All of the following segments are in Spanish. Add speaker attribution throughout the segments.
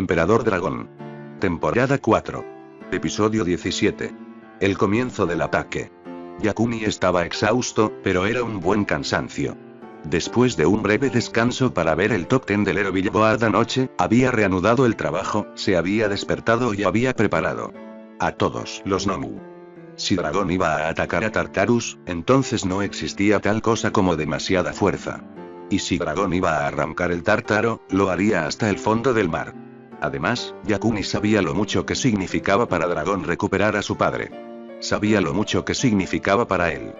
Speaker 1: Emperador Dragón. Temporada 4. Episodio 17. El comienzo del ataque. Yakuni estaba exhausto, pero era un buen cansancio. Después de un breve descanso para ver el top 10 del Hero Billboard anoche, había reanudado el trabajo, se había despertado y había preparado a todos los Nomu. Si Dragón iba a atacar a Tartarus, entonces no existía tal cosa como demasiada fuerza. Y si Dragón iba a arrancar el Tártaro, lo haría hasta el fondo del mar. Además, Yakuni sabía lo mucho que significaba para Dragón recuperar a su padre. Sabía lo mucho que significaba para él.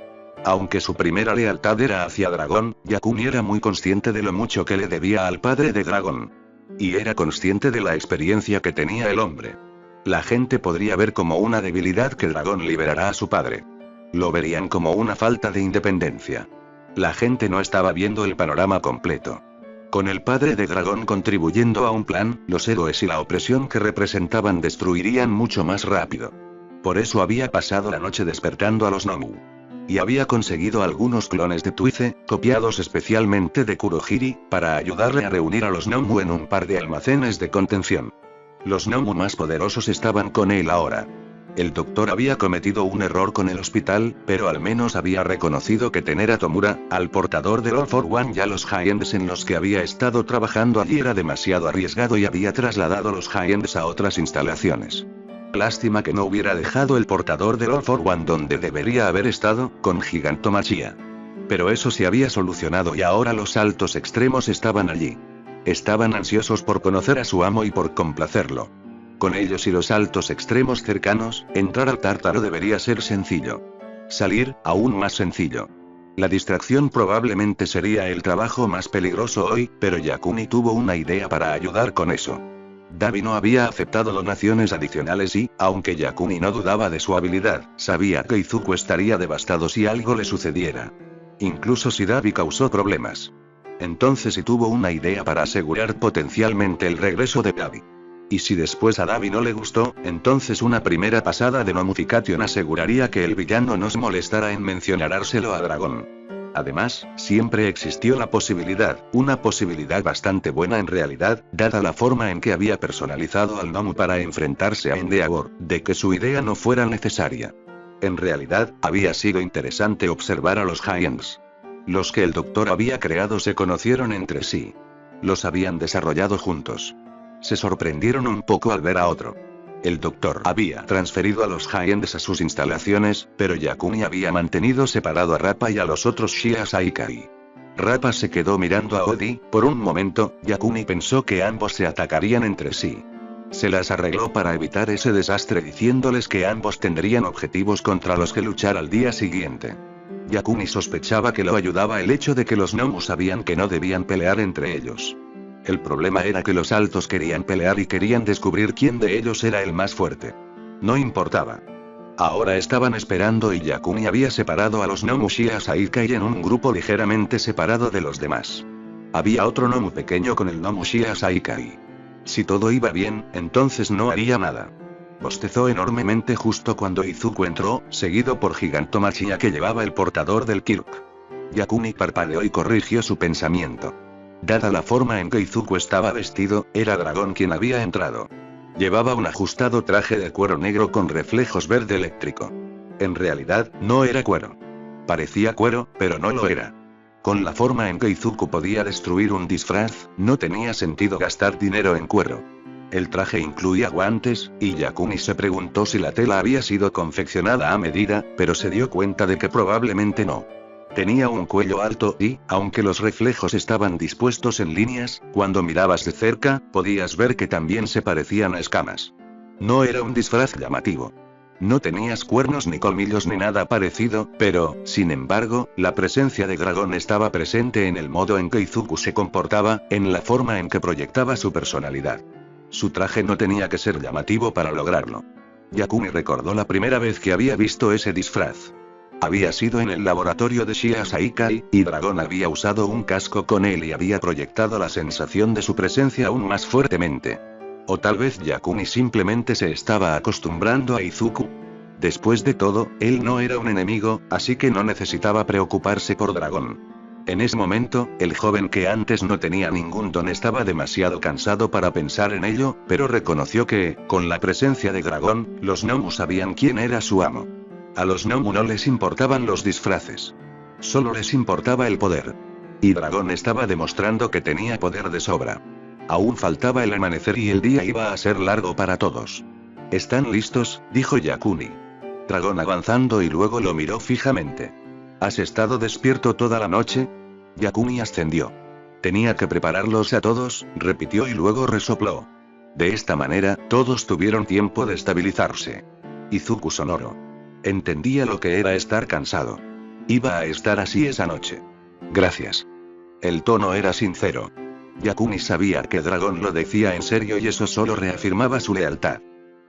Speaker 1: Aunque su primera lealtad era hacia Dragón, Yakuni era muy consciente de lo mucho que le debía al padre de Dragón. Y era consciente de la experiencia que tenía el hombre. La gente podría ver como una debilidad que Dragón liberará a su padre. Lo verían como una falta de independencia. La gente no estaba viendo el panorama completo. Con el padre de Dragón contribuyendo a un plan, los héroes y la opresión que representaban destruirían mucho más rápido. Por eso había pasado la noche despertando a los Nomu. Y había conseguido algunos clones de Tuize, copiados especialmente de Kurohiri, para ayudarle a reunir a los Nomu en un par de almacenes de contención. Los Nomu más poderosos estaban con él ahora. El doctor había cometido un error con el hospital, pero al menos había reconocido que tener a Tomura, al portador del All for One y a los High-Ends en los que había estado trabajando allí era demasiado arriesgado y había trasladado los High-Ends a otras instalaciones. Lástima que no hubiera dejado el portador del All for One donde debería haber estado, con Gigantomachia. Pero eso se había solucionado y ahora los altos extremos estaban allí. Estaban ansiosos por conocer a su amo y por complacerlo. Con ellos y los altos extremos cercanos, entrar al Tártaro debería ser sencillo. Salir, aún más sencillo. La distracción probablemente sería el trabajo más peligroso hoy, pero Yakuni tuvo una idea para ayudar con eso. Dabi no había aceptado donaciones adicionales y, aunque Yakuni no dudaba de su habilidad, sabía que Izuku estaría devastado si algo le sucediera. Incluso si Dabi causó problemas. Entonces sí tuvo una idea para asegurar potencialmente el regreso de Dabi. Y si después a Dabi no le gustó, entonces una primera pasada de Nomufication aseguraría que el villano no se molestara en mencionárselo a Dragón. Además, siempre existió la posibilidad, una posibilidad bastante buena en realidad, dada la forma en que había personalizado al Nomu para enfrentarse a Endeavor, de que su idea no fuera necesaria. En realidad, había sido interesante observar a los High-Ends. Los que el doctor había creado se conocieron entre sí. Los habían desarrollado juntos. Se sorprendieron un poco al ver a otro. El doctor había transferido a los High-Ends a sus instalaciones, pero Yakuni había mantenido separado a Rappa y a los otros Shia Saikai. Rappa se quedó mirando a Odi, por un momento, Yakuni pensó que ambos se atacarían entre sí. Se las arregló para evitar ese desastre diciéndoles que ambos tendrían objetivos contra los que luchar al día siguiente. Yakuni sospechaba que lo ayudaba el hecho de que los Nomu sabían que no debían pelear entre ellos. El problema era que los altos querían pelear y querían descubrir quién de ellos era el más fuerte. No importaba. Ahora estaban esperando y Yakuni había separado a los Nomu Shia Saikai en un grupo ligeramente separado de los demás. Había otro Nomu pequeño con el Nomu Shia Saikai. Si todo iba bien, entonces no haría nada. Bostezó enormemente justo cuando Izuku entró, seguido por Gigantomachia que llevaba el portador del Kirk. Yakuni parpadeó y corrigió su pensamiento. Dada la forma en que Izuku estaba vestido, era Dragón quien había entrado. Llevaba un ajustado traje de cuero negro con reflejos verde eléctrico. En realidad, no era cuero. Parecía cuero, pero no lo era. Con la forma en que Izuku podía destruir un disfraz, no tenía sentido gastar dinero en cuero. El traje incluía guantes, y Yakuni se preguntó si la tela había sido confeccionada a medida, pero se dio cuenta de que probablemente no. Tenía un cuello alto y, aunque los reflejos estaban dispuestos en líneas, cuando mirabas de cerca, podías ver que también se parecían a escamas. No era un disfraz llamativo. No tenías cuernos ni colmillos ni nada parecido, pero, sin embargo, la presencia de Dragón estaba presente en el modo en que Izuku se comportaba, en la forma en que proyectaba su personalidad. Su traje no tenía que ser llamativo para lograrlo. Yakuni recordó la primera vez que había visto ese disfraz. Había sido en el laboratorio de Shia Saikai, y Dragón había usado un casco con él y había proyectado la sensación de su presencia aún más fuertemente. O tal vez Yakuni simplemente se estaba acostumbrando a Izuku. Después de todo, él no era un enemigo, así que no necesitaba preocuparse por Dragón. En ese momento, el joven que antes no tenía ningún don estaba demasiado cansado para pensar en ello, pero reconoció que, con la presencia de Dragón, los Nomu sabían quién era su amo. A los Nomu no les importaban los disfraces. Solo les importaba el poder. Y Dragón estaba demostrando que tenía poder de sobra. Aún faltaba el amanecer y el día iba a ser largo para todos. ¿Están listos?, dijo Yakuni. Dragón avanzando y luego lo miró fijamente. ¿Has estado despierto toda la noche? Yakuni ascendió. Tenía que prepararlos a todos, repitió y luego resopló. De esta manera, todos tuvieron tiempo de estabilizarse. Izuku sonoro. Entendía lo que era estar cansado. Iba a estar así esa noche. Gracias. El tono era sincero. Yakuni sabía que Dragón lo decía en serio y eso solo reafirmaba su lealtad.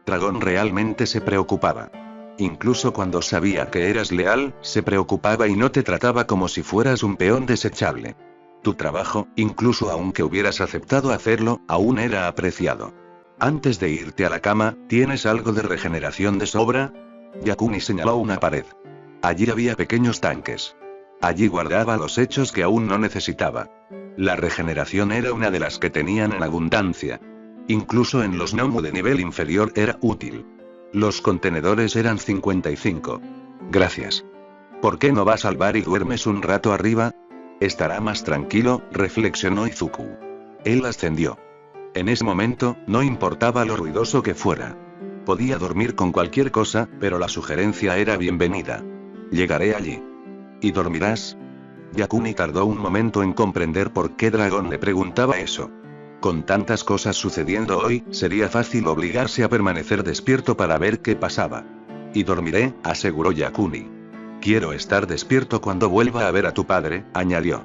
Speaker 1: Dragón realmente se preocupaba. Incluso cuando sabía que eras leal, se preocupaba y no te trataba como si fueras un peón desechable. Tu trabajo, incluso aunque hubieras aceptado hacerlo, aún era apreciado. Antes de irte a la cama, ¿tienes algo de regeneración de sobra? Yakuni señaló una pared. Allí había pequeños tanques. Allí guardaba los hechos que aún no necesitaba. La regeneración era una de las que tenían en abundancia. Incluso en los Nomu de nivel inferior era útil. Los contenedores eran 55. Gracias. ¿Por qué no vas al bar y duermes un rato arriba? Estará más tranquilo, reflexionó Izuku. Él ascendió. En ese momento, no importaba lo ruidoso que fuera. Podía dormir con cualquier cosa, pero la sugerencia era bienvenida. Llegaré allí. ¿Y dormirás? Yakuni tardó un momento en comprender por qué Dragón le preguntaba eso. Con tantas cosas sucediendo hoy, sería fácil obligarse a permanecer despierto para ver qué pasaba. Y dormiré, aseguró Yakuni. Quiero estar despierto cuando vuelva a ver a tu padre, añadió.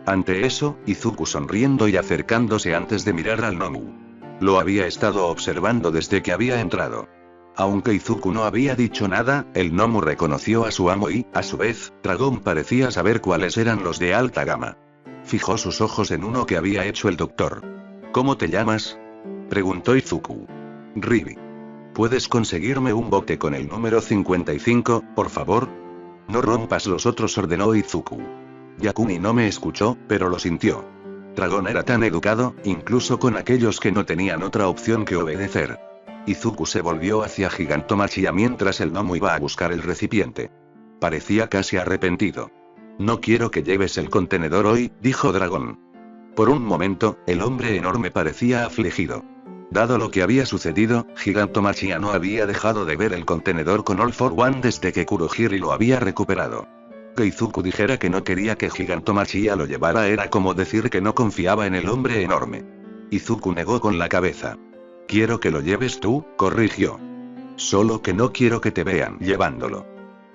Speaker 1: Ante eso, Izuku sonriendo y acercándose antes de mirar al Nomu. Lo había estado observando desde que había entrado. Aunque Izuku no había dicho nada, el Nomu reconoció a su amo y, a su vez, Dragón parecía saber cuáles eran los de alta gama. Fijó sus ojos en uno que había hecho el doctor. ¿Cómo te llamas?, preguntó Izuku. Ribi. ¿Puedes conseguirme un bote con el número 55, por favor? No rompas los otros, ordenó Izuku. Yakuni no me escuchó, pero lo sintió. Dragón era tan educado, incluso con aquellos que no tenían otra opción que obedecer. Izuku se volvió hacia Gigantomachia mientras el Nomu iba a buscar el recipiente. Parecía casi arrepentido. No quiero que lleves el contenedor hoy, dijo Dragón. Por un momento, el hombre enorme parecía afligido. Dado lo que había sucedido, Gigantomachia no había dejado de ver el contenedor con All for One desde que Kurohiri lo había recuperado. Que Izuku dijera que no quería que Gigantomachia lo llevara era como decir que no confiaba en el hombre enorme. Izuku negó con la cabeza. Quiero que lo lleves tú, corrigió. Solo que no quiero que te vean llevándolo.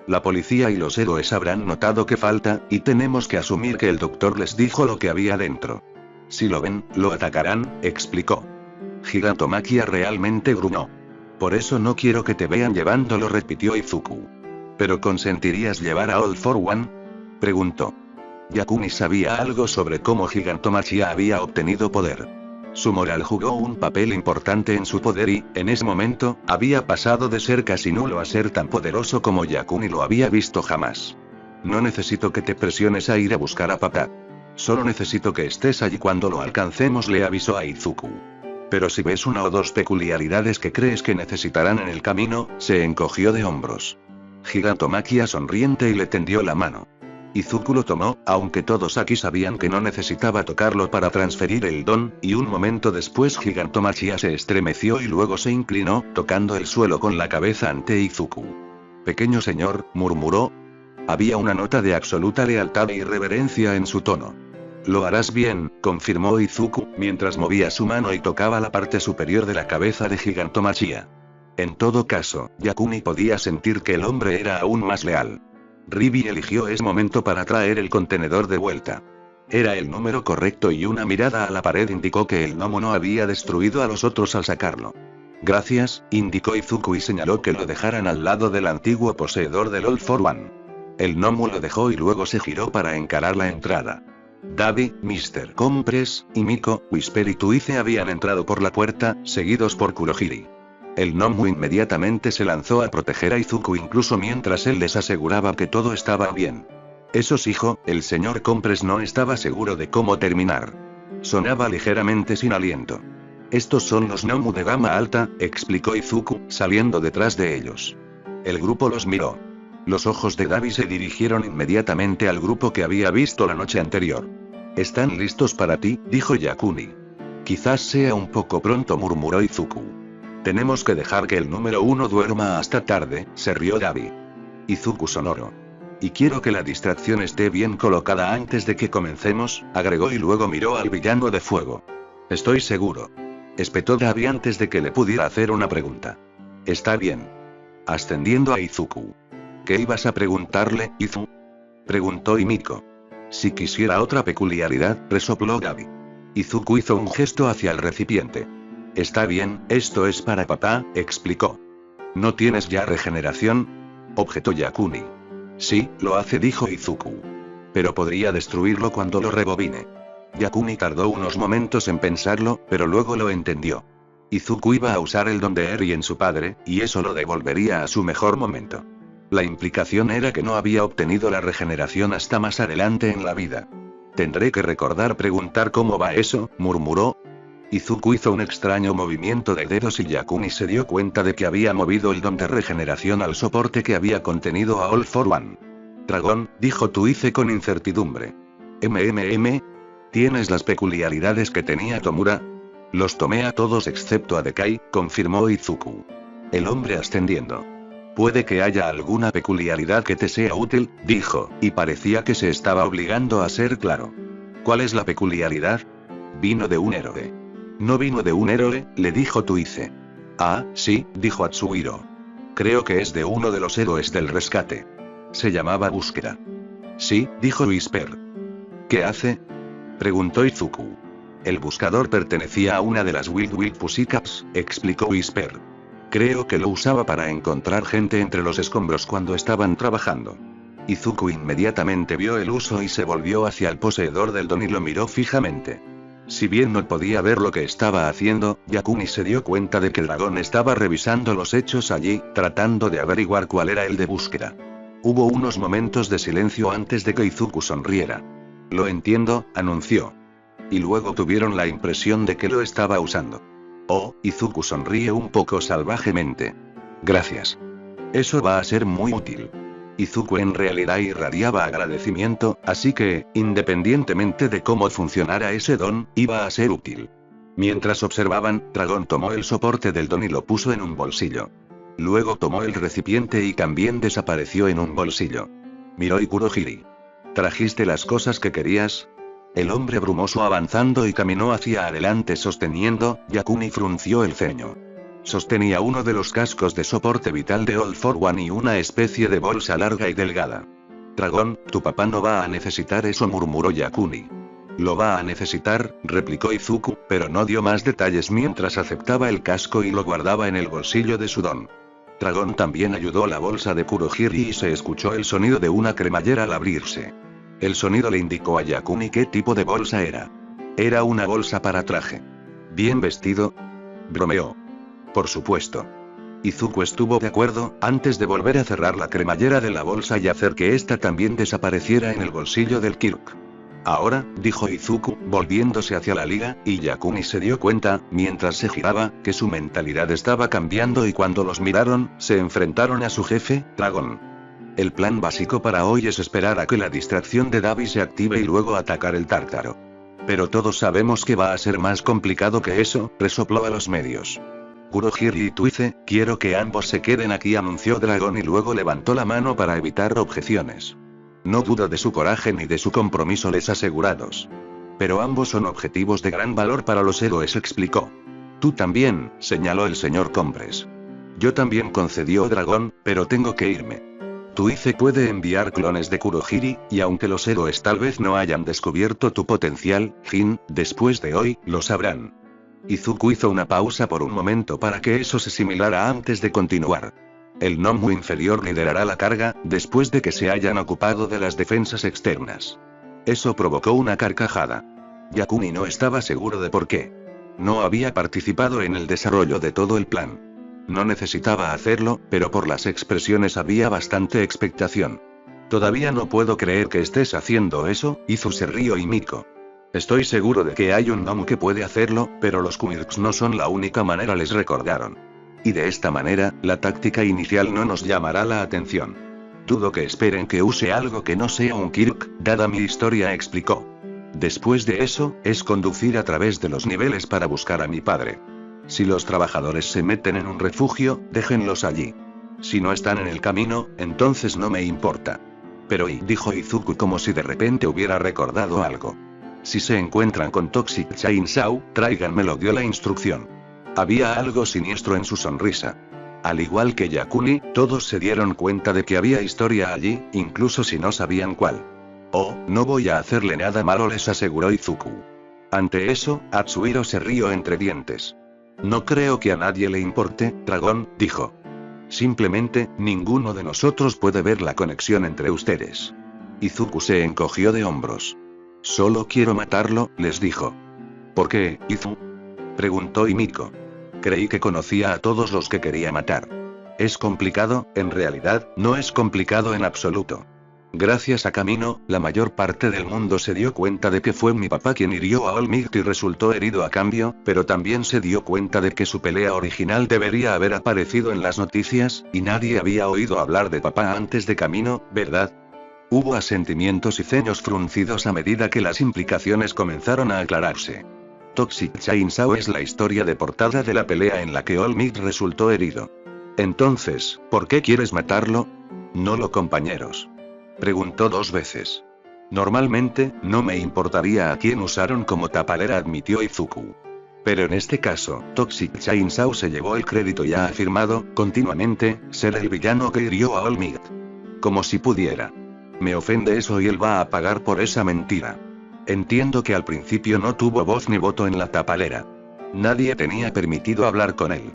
Speaker 1: La policía y los héroes habrán notado que falta, y tenemos que asumir que el doctor les dijo lo que había dentro. Si lo ven, lo atacarán, explicó. Gigantomachia realmente gruñó. Por eso no quiero que te vean llevándolo, repitió Izuku. ¿Pero consentirías llevar a All for One?, preguntó. Yakuni sabía algo sobre cómo Gigantomachia había obtenido poder. Su moral jugó un papel importante en su poder y, en ese momento, había pasado de ser casi nulo a ser tan poderoso como Yakuni lo había visto jamás. No necesito que te presiones a ir a buscar a papá. Solo necesito que estés allí cuando lo alcancemos, le avisó a Izuku. Pero si ves una o dos peculiaridades que crees que necesitarán en el camino, se encogió de hombros. Gigantomachia sonriente y le tendió la mano. Izuku lo tomó, aunque todos aquí sabían que no necesitaba tocarlo para transferir el don, y un momento después Gigantomachia se estremeció y luego se inclinó, tocando el suelo con la cabeza ante Izuku. Pequeño señor, murmuró. Había una nota de absoluta lealtad e irreverencia en su tono. Lo harás bien, confirmó Izuku, mientras movía su mano y tocaba la parte superior de la cabeza de Gigantomachia. En todo caso, Yakuni podía sentir que el hombre era aún más leal. Ribi eligió ese momento para traer el contenedor de vuelta. Era el número correcto y una mirada a la pared indicó que el gnomo no había destruido a los otros al sacarlo. Gracias, indicó Izuku y señaló que lo dejaran al lado del antiguo poseedor del All for One. El gnomo lo dejó y luego se giró para encarar la entrada. Davi, Mr. Compress, y Miko, Whisper y Tuice habían entrado por la puerta, seguidos por Kurohiri. El gnomo inmediatamente se lanzó a proteger a Izuku incluso mientras él les aseguraba que todo estaba bien. Esos hijo, el señor Compres no estaba seguro de cómo terminar. Sonaba ligeramente sin aliento. Estos son los Nomu de gama alta, explicó Izuku, saliendo detrás de ellos. El grupo los miró. Los ojos de Dabi se dirigieron inmediatamente al grupo que había visto la noche anterior. «¿Están listos para ti?», dijo Yakuni. «Quizás sea un poco pronto», murmuró Izuku. «Tenemos que dejar que el número 1 duerma hasta tarde», se rió Dabi. Izuku sonoro. «Y quiero que la distracción esté bien colocada antes de que comencemos», agregó y luego miró al villano de fuego. «Estoy seguro», espetó Dabi antes de que le pudiera hacer una pregunta. «Está bien». Ascendiendo a Izuku. «¿Qué ibas a preguntarle, Izu?», preguntó Himiko. «Si quisiera otra peculiaridad», resopló Dabi. Izuku hizo un gesto hacia el recipiente. «Está bien, esto es para papá», explicó. «¿No tienes ya regeneración?», objetó Yakuni. «Sí, lo hace», dijo Izuku. «Pero podría destruirlo cuando lo rebobine». Yakuni tardó unos momentos en pensarlo, pero luego lo entendió. Izuku iba a usar el don de Eri en su padre, y eso lo devolvería a su mejor momento. La implicación era que no había obtenido la regeneración hasta más adelante en la vida. «Tendré que recordar preguntar cómo va eso», murmuró. Izuku hizo un extraño movimiento de dedos y Yakuni se dio cuenta de que había movido el don de regeneración al soporte que había contenido a All for One. «Dragón», dijo Tuice con incertidumbre. ¿Tienes las peculiaridades que tenía Tomura?» «Los tomé a todos excepto a Dekai», confirmó Izuku. El hombre ascendiendo. «Puede que haya alguna peculiaridad que te sea útil», dijo, y parecía que se estaba obligando a ser claro. «¿Cuál es la peculiaridad?» «Vino de un héroe». «¿No vino de un héroe?», le dijo Tuice. «Ah, sí», dijo Atsuhiro. «Creo que es de uno de los héroes del rescate. Se llamaba Búsqueda». «Sí», dijo Whisper. «¿Qué hace?», preguntó Izuku. «El buscador pertenecía a una de las Wild Wild Pussycats», explicó Whisper. «Creo que lo usaba para encontrar gente entre los escombros cuando estaban trabajando». Izuku inmediatamente vio el uso y se volvió hacia el poseedor del don y lo miró fijamente. Si bien no podía ver lo que estaba haciendo, Yakuni se dio cuenta de que el dragón estaba revisando los hechos allí, tratando de averiguar cuál era el de búsqueda. Hubo unos momentos de silencio antes de que Izuku sonriera. «Lo entiendo», anunció. Y luego tuvieron la impresión de que lo estaba usando. «Oh», Izuku sonríe un poco salvajemente. «Gracias. Eso va a ser muy útil». Izuku en realidad irradiaba agradecimiento, así que, independientemente de cómo funcionara ese don, iba a ser útil. Mientras observaban, Dragón tomó el soporte del don y lo puso en un bolsillo. Luego tomó el recipiente y también desapareció en un bolsillo. Miró y Kurohiri. «¿Trajiste las cosas que querías?». El hombre brumoso avanzando y caminó hacia adelante sosteniendo, Yakuni frunció el ceño. Sostenía uno de los cascos de soporte vital de All for One y una especie de bolsa larga y delgada. «Dragón, tu papá no va a necesitar eso», murmuró Yakuni. «Lo va a necesitar», replicó Izuku, pero no dio más detalles mientras aceptaba el casco y lo guardaba en el bolsillo de su don. Dragón también ayudó a la bolsa de Kurohiri y se escuchó el sonido de una cremallera al abrirse. El sonido le indicó a Yakuni qué tipo de bolsa era. Era una bolsa para traje. «¿Bien vestido?», bromeó. «Por supuesto». Izuku estuvo de acuerdo, antes de volver a cerrar la cremallera de la bolsa y hacer que ésta también desapareciera en el bolsillo del Kirk. «Ahora», dijo Izuku, volviéndose hacia la liga, y Yakuni se dio cuenta, mientras se giraba, que su mentalidad estaba cambiando y cuando los miraron, se enfrentaron a su jefe, Dragón. El plan básico para hoy es esperar a que la distracción de Dabi se active y luego atacar el tártaro. Pero todos sabemos que va a ser más complicado que eso, resopló a los medios. «Kurohiri y Tuice, quiero que ambos se queden aquí», anunció Dragón y luego levantó la mano para evitar objeciones. «No dudo de su coraje ni de su compromiso», les asegurados. «Pero ambos son objetivos de gran valor para los héroes», explicó. «Tú también», señaló el señor Compres. «Yo también», concedió Dragón, «pero tengo que irme». Tuice puede enviar clones de Kurohiri, y aunque los héroes tal vez no hayan descubierto tu potencial, Jin, después de hoy, lo sabrán. Izuku hizo una pausa por un momento para que eso se similara antes de continuar. El Nomu inferior liderará la carga, después de que se hayan ocupado de las defensas externas. Eso provocó una carcajada. Yakuni no estaba seguro de por qué. No había participado en el desarrollo de todo el plan. No necesitaba hacerlo, pero por las expresiones había bastante expectación. Todavía no puedo creer que estés haciendo eso, Izu se rió y Miko. Estoy seguro de que hay un gnomo que puede hacerlo, pero los quirks no son la única manera, les recordaron. Y de esta manera, la táctica inicial no nos llamará la atención. Dudo que esperen que use algo que no sea un quirk, dada mi historia, explicó. Después de eso, es conducir a través de los niveles para buscar a mi padre. Si los trabajadores se meten en un refugio, déjenlos allí. Si no están en el camino, entonces no me importa. Pero dijo Izuku como si de repente hubiera recordado algo. Si se encuentran con Toxic Chainsaw, tráiganmelo, dio la instrucción. Había algo siniestro en su sonrisa. Al igual que Yakuni, todos se dieron cuenta de que había historia allí, incluso si no sabían cuál. Oh, no voy a hacerle nada malo, les aseguró Izuku. Ante eso, Atsuhiro se rió entre dientes. No creo que a nadie le importe, dragón, dijo. Simplemente, ninguno de nosotros puede ver la conexión entre ustedes. Izuku se encogió de hombros. Solo quiero matarlo, les dijo. ¿Por qué, Izu? Preguntó Himiko. Creí que conocía a todos los que quería matar. ¿Es complicado? En realidad, no es complicado en absoluto. Gracias a Kamino, la mayor parte del mundo se dio cuenta de que fue mi papá quien hirió a All Might y resultó herido a cambio, pero también se dio cuenta de que su pelea original debería haber aparecido en las noticias, y nadie había oído hablar de papá antes de Kamino, ¿verdad? Hubo asentimientos y ceños fruncidos a medida que las implicaciones comenzaron a aclararse. Toxic Chainsaw es la historia de portada de la pelea en la que All Might resultó herido. Entonces, ¿por qué quieres matarlo? No lo, compañeros. Preguntó 2 veces. Normalmente, no me importaría a quién usaron como tapalera, admitió Izuku. Pero en este caso, Toxic Chainsaw se llevó el crédito y ha afirmado, continuamente, ser el villano que hirió a All Might. Como si pudiera. Me ofende eso y él va a pagar por esa mentira. Entiendo que al principio no tuvo voz ni voto en la tapalera. Nadie tenía permitido hablar con él.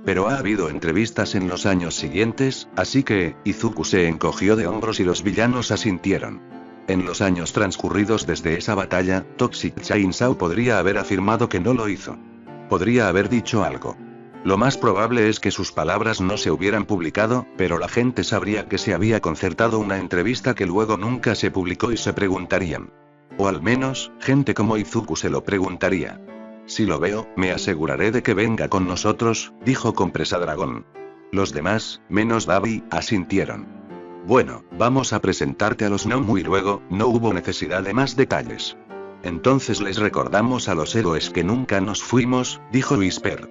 Speaker 1: Pero ha habido entrevistas en los años siguientes, así que, Izuku se encogió de hombros y los villanos asintieron. En los años transcurridos desde esa batalla, Toxic Chainsaw podría haber afirmado que no lo hizo. Podría haber dicho algo. Lo más probable es que sus palabras no se hubieran publicado, pero la gente sabría que se había concertado una entrevista que luego nunca se publicó y se preguntarían. O al menos, gente como Izuku se lo preguntaría. Si lo veo, me aseguraré de que venga con nosotros, dijo Compresa Dragón. Los demás, menos Dabi, asintieron. Bueno, vamos a presentarte a los Nomu y luego, no hubo necesidad de más detalles. Entonces les recordamos a los héroes que nunca nos fuimos, dijo Whisper.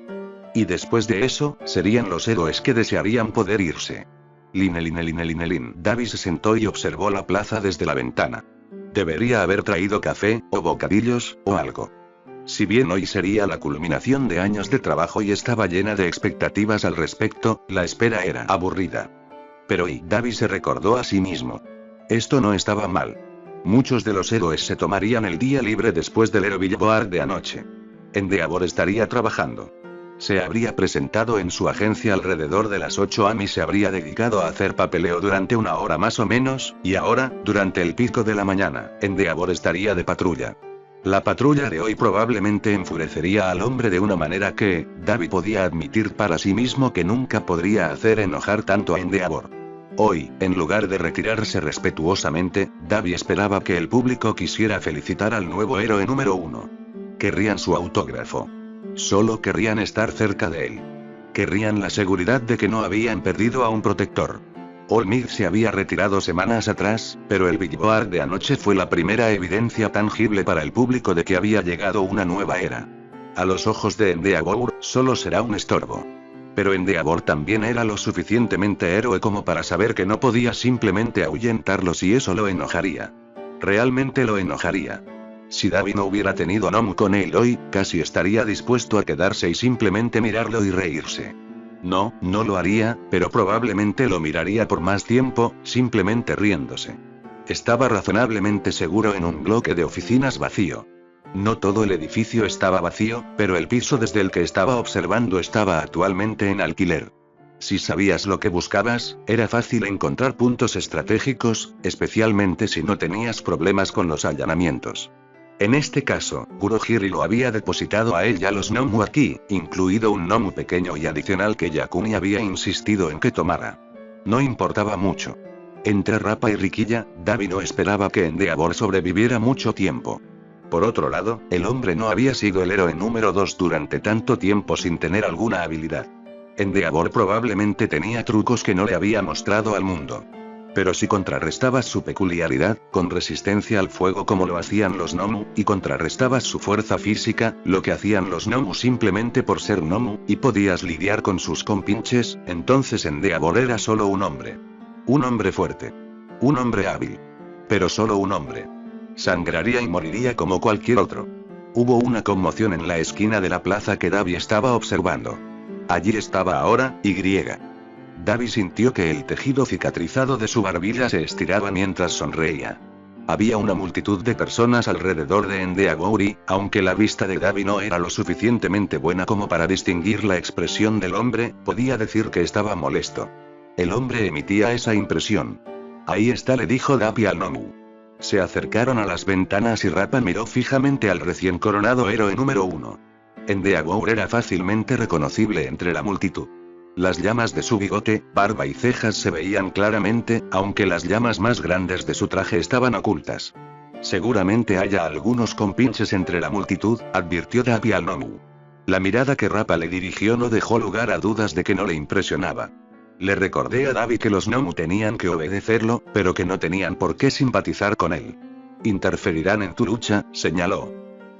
Speaker 1: Y después de eso, serían los héroes que desearían poder irse. Linelin. Dabi se sentó y observó la plaza desde la ventana. Debería haber traído café, o bocadillos, o algo. Si bien hoy sería la culminación de años de trabajo y estaba llena de expectativas al respecto, la espera era aburrida. Pero Dabi se recordó a sí mismo. Esto no estaba mal. Muchos de los héroes se tomarían el día libre después del Hero Billboard de anoche. Endeavor estaría trabajando. Se habría presentado en su agencia alrededor de las 8 am y se habría dedicado a hacer papeleo durante 1 hora más o menos, y ahora, durante el pico de la mañana, Endeavor estaría de patrulla. La patrulla de hoy probablemente enfurecería al hombre de una manera que, Dabi podía admitir para sí mismo que nunca podría hacer enojar tanto a Endeavor. Hoy, en lugar de retirarse respetuosamente, Dabi esperaba que el público quisiera felicitar al nuevo héroe número 1. Querrían su autógrafo. Solo querrían estar cerca de él. Querrían la seguridad de que no habían perdido a un protector. All Might se había retirado semanas atrás, pero el Billboard de anoche fue la primera evidencia tangible para el público de que había llegado una nueva era. A los ojos de Endeavor, solo será un estorbo. Pero Endeavor también era lo suficientemente héroe como para saber que no podía simplemente ahuyentarlos y eso lo enojaría. Realmente lo enojaría. Si Dabi no hubiera tenido a Nomu con él hoy, casi estaría dispuesto a quedarse y simplemente mirarlo y reírse. No lo haría, pero probablemente lo miraría por más tiempo, simplemente riéndose. Estaba razonablemente seguro en un bloque de oficinas vacío. No todo el edificio estaba vacío, pero el piso desde el que estaba observando estaba actualmente en alquiler. Si sabías lo que buscabas, era fácil encontrar puntos estratégicos, especialmente si no tenías problemas con los allanamientos. En este caso, Kurohiri lo había depositado a él y a los Nomu aquí, incluido un Nomu pequeño y adicional que Yakuni había insistido en que tomara. No importaba mucho. Entre Rappa y Riquilla, Davi no esperaba que Endeavor sobreviviera mucho tiempo. Por otro lado, el hombre no había sido el héroe número 2 durante tanto tiempo sin tener alguna habilidad. Endeavor probablemente tenía trucos que no le había mostrado al mundo. Pero si contrarrestabas su peculiaridad, con resistencia al fuego como lo hacían los Nomu, y contrarrestabas su fuerza física, lo que hacían los Nomu simplemente por ser Nomu, y podías lidiar con sus compinches, entonces Endeavor era solo un hombre. Un hombre fuerte. Un hombre hábil. Pero solo un hombre. Sangraría y moriría como cualquier otro. Hubo una conmoción en la esquina de la plaza que Davi estaba observando. Allí estaba ahora, Y. Davi sintió que el tejido cicatrizado de su barbilla se estiraba mientras sonreía. Había una multitud de personas alrededor de Endeavor y, aunque la vista de Davi no era lo suficientemente buena como para distinguir la expresión del hombre, podía decir que estaba molesto. El hombre emitía esa impresión. Ahí está, le dijo Davi al Nomu. Se acercaron a las ventanas y Rappa miró fijamente al recién coronado héroe número 1. Endeavor era fácilmente reconocible entre la multitud. Las llamas de su bigote, barba y cejas se veían claramente, aunque las llamas más grandes de su traje estaban ocultas. Seguramente haya algunos compinches entre la multitud, advirtió Davi al Nomu. La mirada que Rappa le dirigió no dejó lugar a dudas de que no le impresionaba. Le recordé a Davi que los Nomu tenían que obedecerlo, pero que no tenían por qué simpatizar con él. Interferirán en tu lucha, señaló.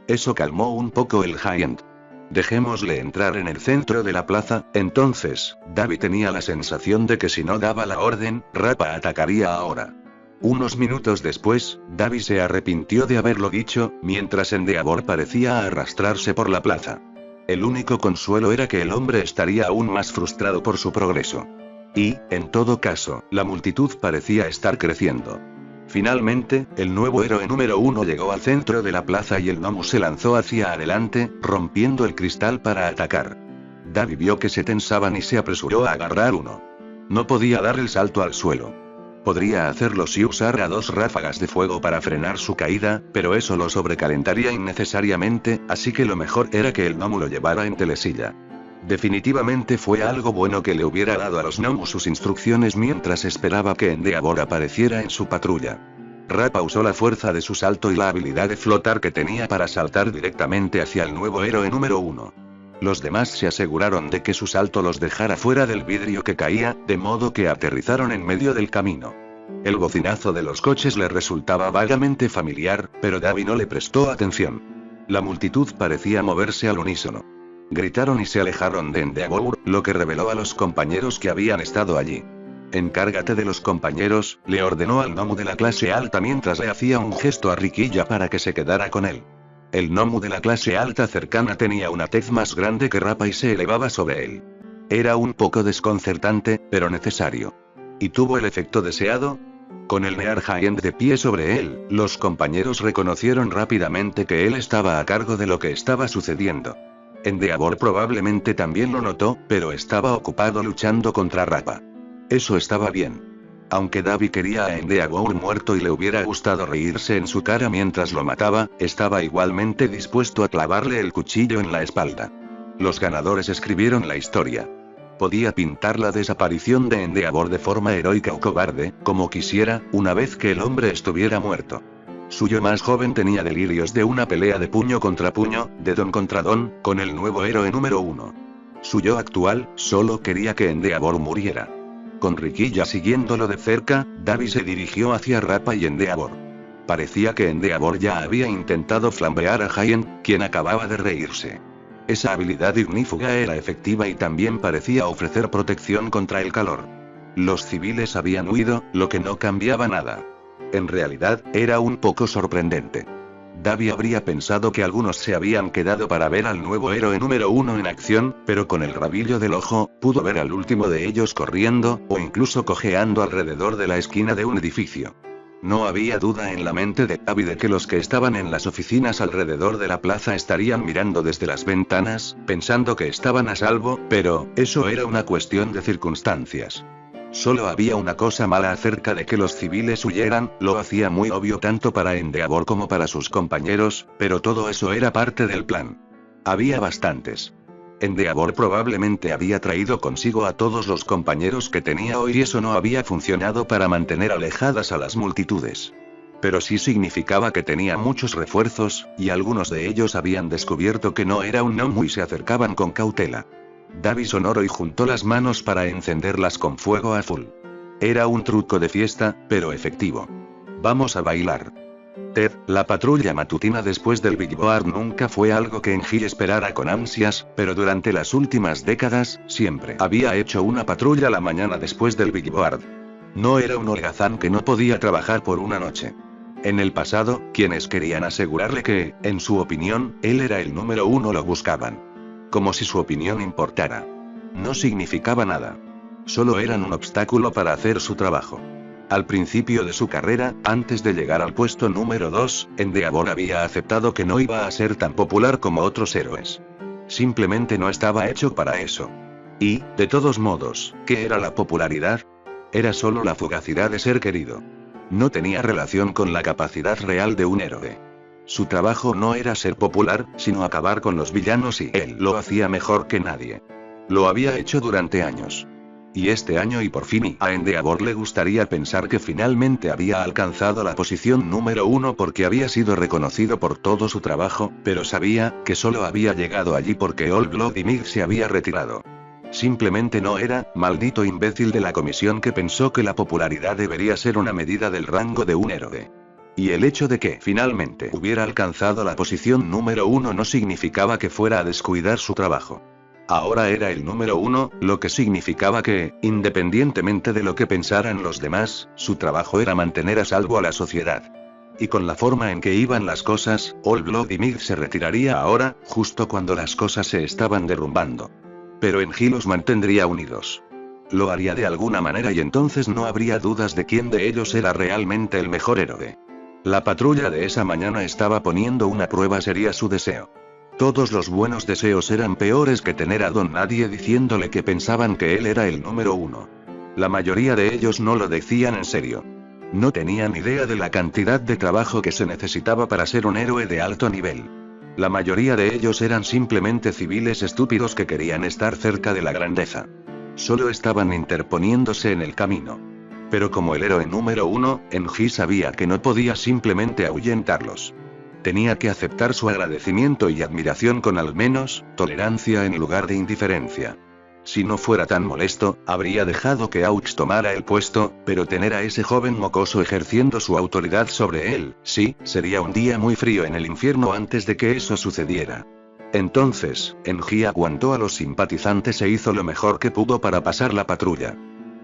Speaker 1: Eso calmó un poco el Giant. Dejémosle entrar en el centro de la plaza. Entonces, Davi tenía la sensación de que si no daba la orden, Rappa atacaría ahora. Unos minutos después, Davi se arrepintió de haberlo dicho, mientras Endeavor parecía arrastrarse por la plaza. El único consuelo era que el hombre estaría aún más frustrado por su progreso. Y, en todo caso, la multitud parecía estar creciendo. Finalmente, el nuevo héroe número 1 llegó al centro de la plaza y el Nomu se lanzó hacia adelante, rompiendo el cristal para atacar. Davi vio que se tensaban y se apresuró a agarrar uno. No podía dar el salto al suelo. Podría hacerlo si usara 2 ráfagas de fuego para frenar su caída, pero eso lo sobrecalentaría innecesariamente, así que lo mejor era que el Nomu lo llevara en telesilla. Definitivamente fue algo bueno que le hubiera dado a los Nomu sus instrucciones mientras esperaba que Endeavor apareciera en su patrulla. Rappa usó la fuerza de su salto y la habilidad de flotar que tenía para saltar directamente hacia el nuevo héroe número 1. Los demás se aseguraron de que su salto los dejara fuera del vidrio que caía, de modo que aterrizaron en medio del camino. El bocinazo de los coches le resultaba vagamente familiar, pero Davi no le prestó atención. La multitud parecía moverse al unísono. Gritaron y se alejaron de Endeavor, lo que reveló a los compañeros que habían estado allí. Encárgate de los compañeros, le ordenó al Nomu de la clase alta mientras le hacía un gesto a Riquilla para que se quedara con él. El Nomu de la clase alta cercana tenía una tez más grande que Rappa y se elevaba sobre él. Era un poco desconcertante, pero necesario. ¿Y tuvo el efecto deseado? Con el Near Giant de pie sobre él, los compañeros reconocieron rápidamente que él estaba a cargo de lo que estaba sucediendo. Endeavor probablemente también lo notó, pero estaba ocupado luchando contra Rappa. Eso estaba bien. Aunque Davi quería a Endeavor muerto y le hubiera gustado reírse en su cara mientras lo mataba, estaba igualmente dispuesto a clavarle el cuchillo en la espalda. Los ganadores escribieron la historia. Podía pintar la desaparición de Endeavor de forma heroica o cobarde, como quisiera, una vez que el hombre estuviera muerto. Su yo más joven tenía delirios de una pelea de puño contra puño, de don contra don, con el nuevo héroe número 1. Su yo actual, solo quería que Endeavor muriera. Con Riquilla siguiéndolo de cerca, Davi se dirigió hacia Rappa y Endeavor. Parecía que Endeavor ya había intentado flambear a Giant, quien acababa de reírse. Esa habilidad ignífuga era efectiva y también parecía ofrecer protección contra el calor. Los civiles habían huido, lo que no cambiaba nada. En realidad, era un poco sorprendente. Davi habría pensado que algunos se habían quedado para ver al nuevo héroe número 1 en acción, pero con el rabillo del ojo, pudo ver al último de ellos corriendo, o incluso cojeando alrededor de la esquina de un edificio. No había duda en la mente de Davi de que los que estaban en las oficinas alrededor de la plaza estarían mirando desde las ventanas, pensando que estaban a salvo, pero, eso era una cuestión de circunstancias. Solo había una cosa mala acerca de que los civiles huyeran, lo hacía muy obvio tanto para Endeavor como para sus compañeros, pero todo eso era parte del plan. Había bastantes. Endeavor probablemente había traído consigo a todos los compañeros que tenía hoy y eso no había funcionado para mantener alejadas a las multitudes. Pero sí significaba que tenía muchos refuerzos, y algunos de ellos habían descubierto que no era un gnomo y se acercaban con cautela. Davy sonoro y juntó las manos para encenderlas con fuego azul. Era un truco de fiesta, pero efectivo. Vamos a bailar. Ted, la patrulla matutina después del Big Board nunca fue algo que Engie esperara con ansias, pero durante las últimas décadas, siempre había hecho una patrulla la mañana después del Big Board. No era un holgazán que no podía trabajar por una noche. En el pasado, quienes querían asegurarle que, en su opinión, él era el número uno lo buscaban. Como si su opinión importara. No significaba nada. Solo eran un obstáculo para hacer su trabajo. Al principio de su carrera, antes de llegar al puesto número 2, Endeavor había aceptado que no iba a ser tan popular como otros héroes. Simplemente no estaba hecho para eso. Y, de todos modos, ¿qué era la popularidad? Era solo la fugacidad de ser querido. No tenía relación con la capacidad real de un héroe. Su trabajo no era ser popular, sino acabar con los villanos y él lo hacía mejor que nadie. Lo había hecho durante años. Y este año y por fin a Endeavor le gustaría pensar que finalmente había alcanzado la posición número 1 porque había sido reconocido por todo su trabajo, pero sabía que solo había llegado allí porque Old Vladimir se había retirado. Simplemente no era, maldito imbécil de la comisión que pensó que la popularidad debería ser una medida del rango de un héroe. Y el hecho de que finalmente hubiera alcanzado la posición número 1 no significaba que fuera a descuidar su trabajo. Ahora era el número 1, lo que significaba que, independientemente de lo que pensaran los demás, su trabajo era mantener a salvo a la sociedad. Y con la forma en que iban las cosas, Old Vladimir se retiraría ahora, justo cuando las cosas se estaban derrumbando. Pero Engie los mantendría unidos. Lo haría de alguna manera y entonces no habría dudas de quién de ellos era realmente el mejor héroe. La patrulla de esa mañana estaba poniendo una prueba seria su deseo. Todos los buenos deseos eran peores que tener a Don Nadie diciéndole que pensaban que él era el número 1. La mayoría de ellos no lo decían en serio. No tenían idea de la cantidad de trabajo que se necesitaba para ser un héroe de alto nivel. La mayoría de ellos eran simplemente civiles estúpidos que querían estar cerca de la grandeza. Solo estaban interponiéndose en el camino. Pero como el héroe número 1, Engie sabía que no podía simplemente ahuyentarlos. Tenía que aceptar su agradecimiento y admiración con al menos tolerancia en lugar de indiferencia. Si no fuera tan molesto, habría dejado que Aux tomara el puesto, pero tener a ese joven mocoso ejerciendo su autoridad sobre él, sí, sería un día muy frío en el infierno antes de que eso sucediera. Entonces, Engie aguantó a los simpatizantes e hizo lo mejor que pudo para pasar la patrulla.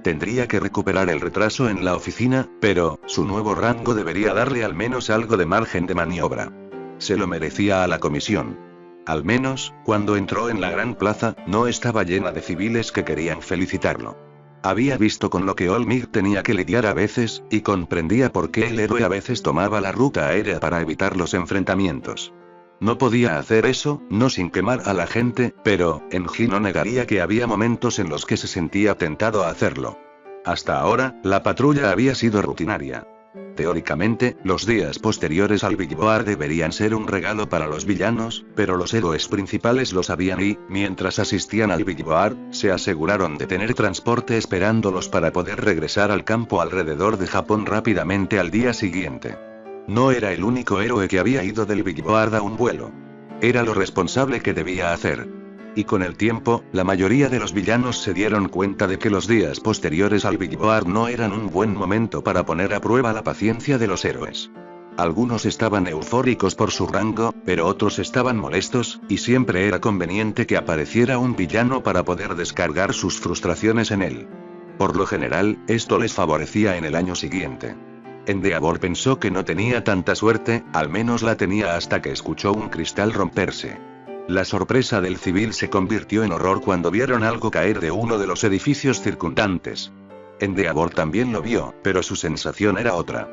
Speaker 1: Tendría que recuperar el retraso en la oficina, pero su nuevo rango debería darle al menos algo de margen de maniobra. Se lo merecía a la comisión. Al menos, cuando entró en la gran plaza, no estaba llena de civiles que querían felicitarlo. Había visto con lo que Olmig tenía que lidiar a veces, y comprendía por qué el héroe a veces tomaba la ruta aérea para evitar los enfrentamientos. No podía hacer eso, no sin quemar a la gente, pero, Engie no negaría que había momentos en los que se sentía tentado a hacerlo. Hasta ahora, la patrulla había sido rutinaria. Teóricamente, los días posteriores al Big Board deberían ser un regalo para los villanos, pero los héroes principales lo sabían y, mientras asistían al Big Board, se aseguraron de tener transporte esperándolos para poder regresar al campo alrededor de Japón rápidamente al día siguiente. No era el único héroe que había ido del Big Board a un vuelo. Era lo responsable que debía hacer. Y con el tiempo, la mayoría de los villanos se dieron cuenta de que los días posteriores al Big Board no eran un buen momento para poner a prueba la paciencia de los héroes. Algunos estaban eufóricos por su rango, pero otros estaban molestos, y siempre era conveniente que apareciera un villano para poder descargar sus frustraciones en él. Por lo general, esto les favorecía en el año siguiente. Endeavor pensó que no tenía tanta suerte, al menos la tenía hasta que escuchó un cristal romperse. La sorpresa del civil se convirtió en horror cuando vieron algo caer de uno de los edificios circundantes. Endeavor también lo vio, pero su sensación era otra.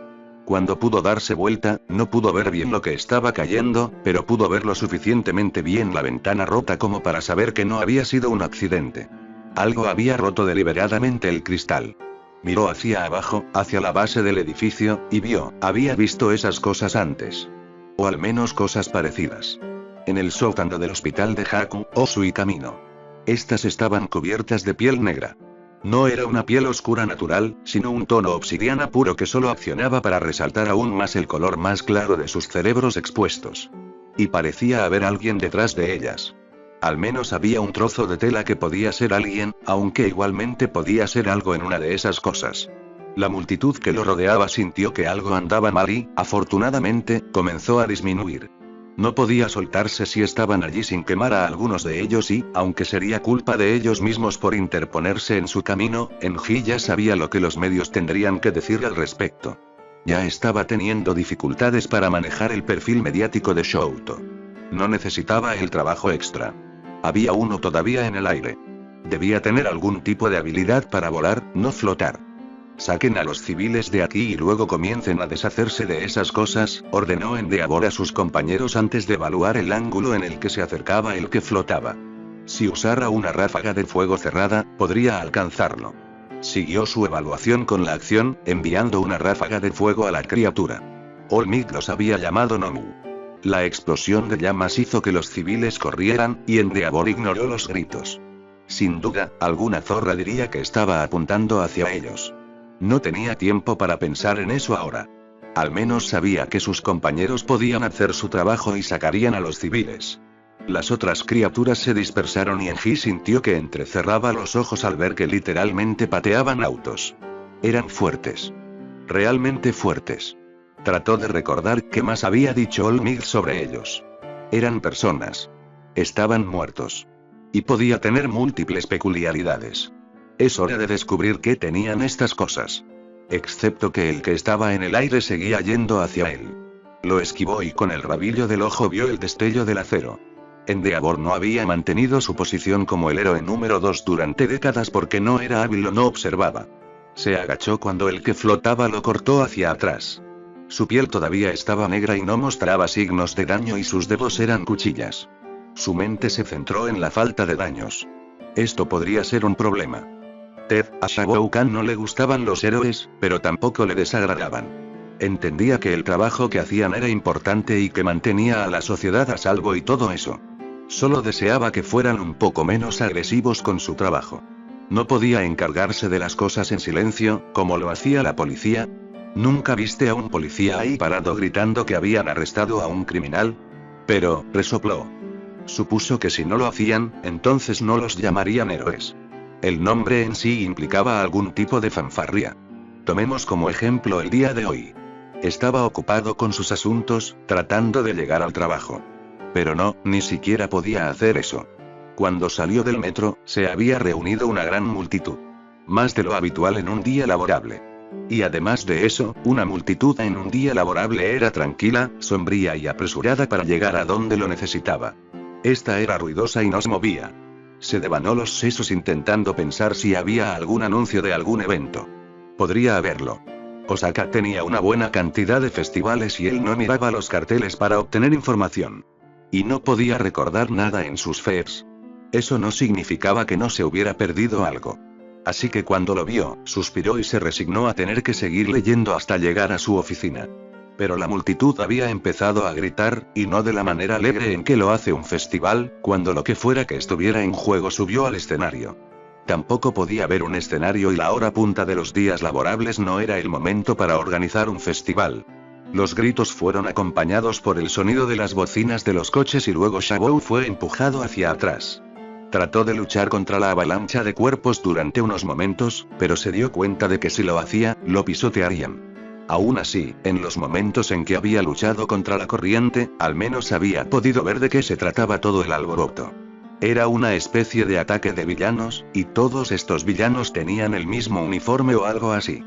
Speaker 1: Cuando pudo darse vuelta, no pudo ver bien lo que estaba cayendo, pero pudo ver lo suficientemente bien la ventana rota como para saber que no había sido un accidente. Algo había roto deliberadamente el cristal. Miró hacia abajo, hacia la base del edificio, y había visto esas cosas antes. O al menos cosas parecidas. En el sótano del hospital de Haku, Osu y Kamino. Estas estaban cubiertas de piel negra. No era una piel oscura natural, sino un tono obsidiana puro que solo accionaba para resaltar aún más el color más claro de sus cerebros expuestos. Y parecía haber alguien detrás de ellas. Al menos había un trozo de tela que podía ser alguien, aunque igualmente podía ser algo en una de esas cosas. La multitud que lo rodeaba sintió que algo andaba mal y, afortunadamente, comenzó a disminuir. No podía soltarse si estaban allí sin quemar a algunos de ellos y, aunque sería culpa de ellos mismos por interponerse en su camino, Enji ya sabía lo que los medios tendrían que decir al respecto. Ya estaba teniendo dificultades para manejar el perfil mediático de Shouto. No necesitaba el trabajo extra. Había uno todavía en el aire. Debía tener algún tipo de habilidad para volar, no flotar. Saquen a los civiles de aquí y luego comiencen a deshacerse de esas cosas, ordenó Endeavor a sus compañeros antes de evaluar el ángulo en el que se acercaba el que flotaba. Si usara una ráfaga de fuego cerrada, podría alcanzarlo. Siguió su evaluación con la acción, enviando una ráfaga de fuego a la criatura. All Might los había llamado Nomu. La explosión de llamas hizo que los civiles corrieran, y Endeavor ignoró los gritos. Sin duda, alguna zorra diría que estaba apuntando hacia ellos. No tenía tiempo para pensar en eso ahora. Al menos sabía que sus compañeros podían hacer su trabajo y sacarían a los civiles. Las otras criaturas se dispersaron y Enji sintió que entrecerraba los ojos al ver que literalmente pateaban autos. Eran fuertes. Realmente fuertes. Trató de recordar qué más había dicho All Might sobre ellos. Eran personas. Estaban muertos. Y podía tener múltiples peculiaridades. Es hora de descubrir qué tenían estas cosas. Excepto que el que estaba en el aire seguía yendo hacia él. Lo esquivó y con el rabillo del ojo vio el destello del acero. Endeavor no había mantenido su posición como el héroe número 2 durante décadas porque no era hábil o no observaba. Se agachó cuando el que flotaba lo cortó hacia atrás. Su piel todavía estaba negra y no mostraba signos de daño y sus dedos eran cuchillas. Su mente se centró en la falta de daños. Esto podría ser un problema. A Shao-Kahn no le gustaban los héroes, pero tampoco le desagradaban. Entendía que el trabajo que hacían era importante y que mantenía a la sociedad a salvo y todo eso. Solo deseaba que fueran un poco menos agresivos con su trabajo. No podía encargarse de las cosas en silencio, como lo hacía la policía. ¿Nunca viste a un policía ahí parado gritando que habían arrestado a un criminal? Pero, resopló. Supuso que si no lo hacían, entonces no los llamarían héroes. El nombre en sí implicaba algún tipo de fanfarria. Tomemos como ejemplo el día de hoy. Estaba ocupado con sus asuntos, tratando de llegar al trabajo. Pero no, ni siquiera podía hacer eso. Cuando salió del metro, se había reunido una gran multitud. Más de lo habitual en un día laborable. Y además de eso, una multitud en un día laborable era tranquila, sombría y apresurada para llegar a donde lo necesitaba. Esta era ruidosa y no se movía. Se devanó los sesos intentando pensar si había algún anuncio de algún evento. Podría haberlo. Osaka tenía una buena cantidad de festivales y él no miraba los carteles para obtener información. Y no podía recordar nada en sus fairs. Eso no significaba que no se hubiera perdido algo. Así que cuando lo vio, suspiró y se resignó a tener que seguir leyendo hasta llegar a su oficina. Pero la multitud había empezado a gritar, y no de la manera alegre en que lo hace un festival, cuando lo que fuera que estuviera en juego subió al escenario. Tampoco podía haber un escenario y la hora punta de los días laborables no era el momento para organizar un festival. Los gritos fueron acompañados por el sonido de las bocinas de los coches y luego Shao fue empujado hacia atrás. Trató de luchar contra la avalancha de cuerpos durante unos momentos, pero se dio cuenta de que si lo hacía, lo pisotearían. Aún así, en los momentos en que había luchado contra la corriente, al menos había podido ver de qué se trataba todo el alboroto. Era una especie de ataque de villanos, y todos estos villanos tenían el mismo uniforme o algo así.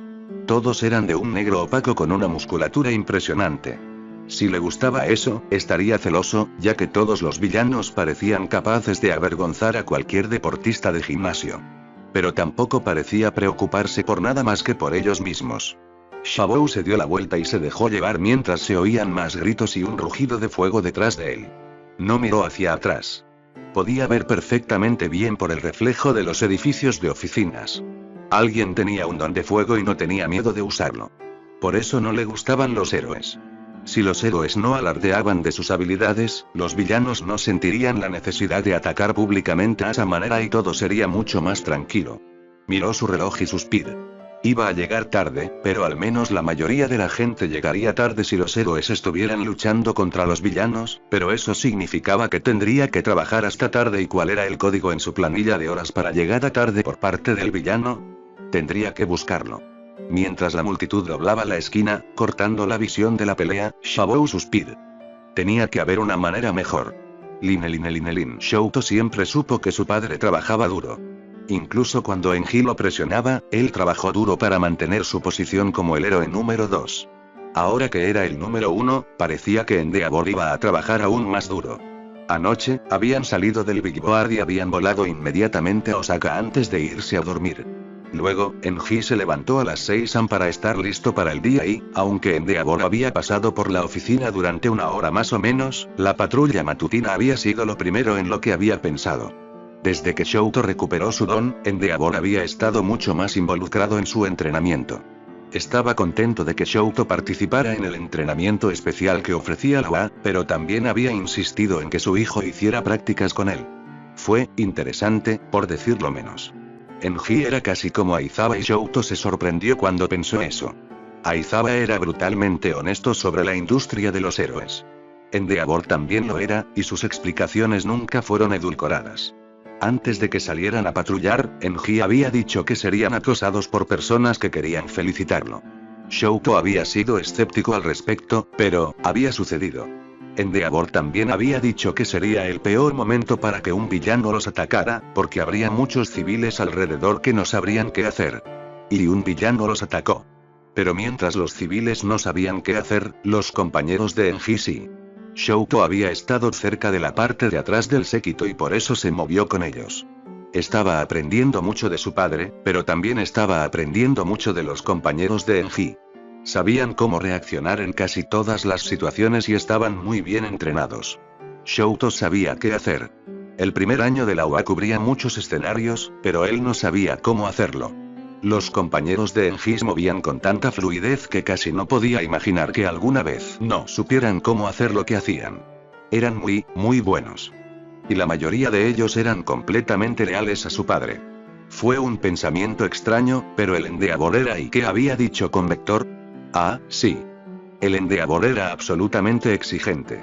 Speaker 1: Todos eran de un negro opaco con una musculatura impresionante. Si le gustaba eso, estaría celoso, ya que todos los villanos parecían capaces de avergonzar a cualquier deportista de gimnasio. Pero tampoco parecía preocuparse por nada más que por ellos mismos. Shao se dio la vuelta y se dejó llevar mientras se oían más gritos y un rugido de fuego detrás de él. No miró hacia atrás. Podía ver perfectamente bien por el reflejo de los edificios de oficinas. Alguien tenía un don de fuego y no tenía miedo de usarlo. Por eso no le gustaban los héroes. Si los héroes no alardeaban de sus habilidades, los villanos no sentirían la necesidad de atacar públicamente a esa manera y todo sería mucho más tranquilo. Miró su reloj y suspiró. Iba a llegar tarde, pero al menos la mayoría de la gente llegaría tarde si los héroes estuvieran luchando contra los villanos, pero eso significaba que tendría que trabajar hasta tarde. ¿Y cuál era el código en su planilla de horas para llegada tarde por parte del villano? Tendría que buscarlo. Mientras la multitud doblaba la esquina, cortando la visión de la pelea, Xiaobo suspiró. Tenía que haber una manera mejor. Lin. Shouto siempre supo que su padre trabajaba duro. Incluso cuando Enji lo presionaba, él trabajó duro para mantener su posición como el héroe número 2. Ahora que era el número 1, parecía que Endeavor iba a trabajar aún más duro. Anoche, habían salido del Big Board y habían volado inmediatamente a Osaka antes de irse a dormir. Luego, Enji se levantó a las 6 am para estar listo para el día y, aunque Endeavor había pasado por la oficina durante una hora más o menos, la patrulla matutina había sido lo primero en lo que había pensado. Desde que Shouto recuperó su don, Endeavor había estado mucho más involucrado en su entrenamiento. Estaba contento de que Shouto participara en el entrenamiento especial que ofrecía la UA, pero también había insistido en que su hijo hiciera prácticas con él. Fue interesante, por decirlo menos. Enji era casi como Aizawa y Shouto se sorprendió cuando pensó eso. Aizawa era brutalmente honesto sobre la industria de los héroes. Endeavor también lo era, y sus explicaciones nunca fueron edulcoradas. Antes de que salieran a patrullar, Enji había dicho que serían acosados por personas que querían felicitarlo. Shouto había sido escéptico al respecto, pero, había sucedido. Endeavor también había dicho que sería el peor momento para que un villano los atacara, porque habría muchos civiles alrededor que no sabrían qué hacer. Y un villano los atacó. Pero mientras los civiles no sabían qué hacer, los compañeros de Enji sí. Shouto había estado cerca de la parte de atrás del séquito y por eso se movió con ellos. Estaba aprendiendo mucho de su padre, pero también estaba aprendiendo mucho de los compañeros de Enji. Sabían cómo reaccionar en casi todas las situaciones y estaban muy bien entrenados. Shouto sabía qué hacer. El primer año de la UA cubría muchos escenarios, pero él no sabía cómo hacerlo. Los compañeros de Enji se movían con tanta fluidez que casi no podía imaginar que alguna vez no supieran cómo hacer lo que hacían. Eran muy buenos. Y la mayoría de ellos eran completamente leales a su padre. Fue un pensamiento extraño, pero el Endeavor era ¿y qué había dicho con Vector? Ah, sí. El Endeavor era absolutamente exigente.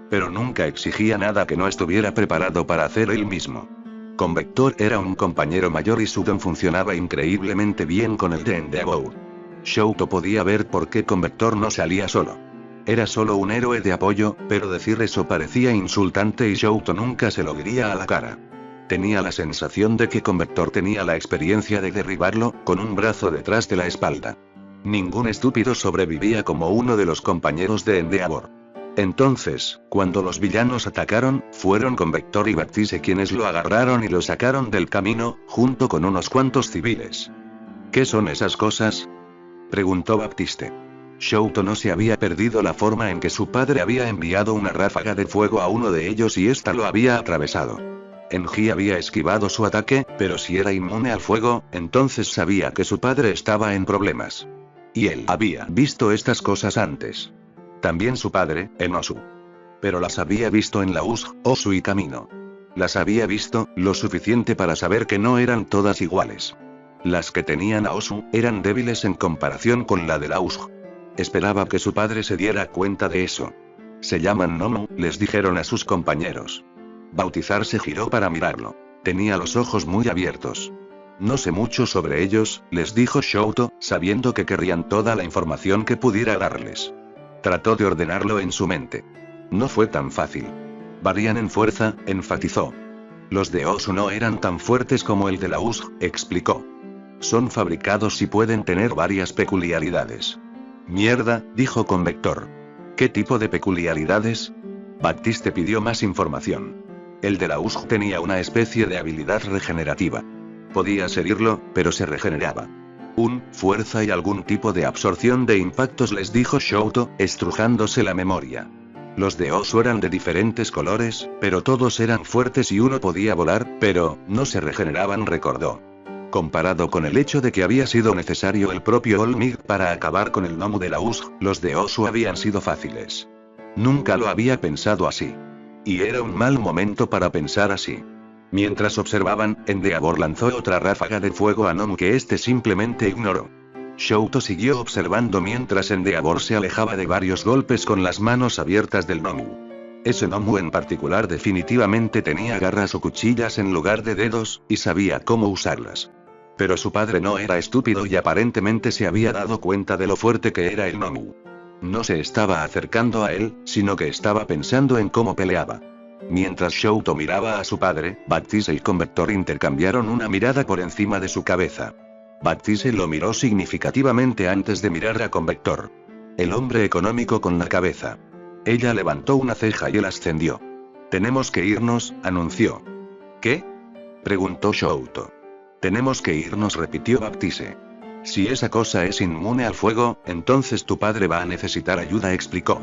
Speaker 1: Pero nunca exigía nada que no estuviera preparado para hacer él mismo. Con Vector era un compañero mayor y su don funcionaba increíblemente bien con el de Endeavor. Shouto podía ver por qué con Vector no salía solo. Era solo un héroe de apoyo, pero decir eso parecía insultante y Shouto nunca se lo diría a la cara. Tenía la sensación de que con Vector tenía la experiencia de derribarlo, con un brazo detrás de la espalda. Ningún estúpido sobrevivía como uno de los compañeros de Endeavor. Entonces, cuando los villanos atacaron, fueron con Vector y Baptiste quienes lo agarraron y lo sacaron del camino, junto con unos cuantos civiles. ¿Qué son esas cosas?, preguntó Baptiste. Shouto no se había perdido la forma en que su padre había enviado una ráfaga de fuego a uno de ellos y ésta lo había atravesado. Enji había esquivado su ataque, pero si era inmune al fuego, entonces sabía que su padre estaba en problemas. Y él había visto estas cosas antes. También su padre, en Osu. Pero las había visto en la USG, Osu y Camino. Las había visto, lo suficiente para saber que no eran todas iguales. Las que tenían a Osu, eran débiles en comparación con la de la USG. Esperaba que su padre se diera cuenta de eso. Se llaman Nomu, les dijeron a sus compañeros. Bautizar se giró para mirarlo. Tenía los ojos muy abiertos. No sé mucho sobre ellos, les dijo Shouto, sabiendo que querrían toda la información que pudiera darles. Trató de ordenarlo en su mente. No fue tan fácil. Varían en fuerza, enfatizó. Los de Osu no eran tan fuertes como el de la USG, explicó. Son fabricados y pueden tener varias peculiaridades. Mierda, dijo con Vector. ¿Qué tipo de peculiaridades? Baptiste pidió más información. El de la USG tenía una especie de habilidad regenerativa. Podía herirlo, pero se regeneraba. Fuerza y algún tipo de absorción de impactos, les dijo Shouto, estrujándose la memoria. Los de Osu eran de diferentes colores, pero todos eran fuertes y uno podía volar, pero no se regeneraban, recordó. Comparado con el hecho de que había sido necesario el propio Olmig para acabar con el gnomo de la USG, los de Osu habían sido fáciles. Nunca lo había pensado así. Y era un mal momento para pensar así. Mientras observaban, Endeavor lanzó otra ráfaga de fuego a Nomu que este simplemente ignoró. Shouto siguió observando mientras Endeavor se alejaba de varios golpes con las manos abiertas del Nomu. Ese Nomu en particular definitivamente tenía garras o cuchillas en lugar de dedos, y sabía cómo usarlas. Pero su padre no era estúpido y aparentemente se había dado cuenta de lo fuerte que era el Nomu. No se estaba acercando a él, sino que estaba pensando en cómo peleaba. Mientras Shouto miraba a su padre, Baptiste y Convector intercambiaron una mirada por encima de su cabeza. Baptiste lo miró significativamente antes de mirar a Convector. El hombre económico con la cabeza. Ella levantó una ceja y él ascendió. «Tenemos que irnos», anunció. «¿Qué?», preguntó Shouto. «Tenemos que irnos», repitió Baptiste. «Si esa cosa es inmune al fuego, entonces tu padre va a necesitar ayuda», explicó.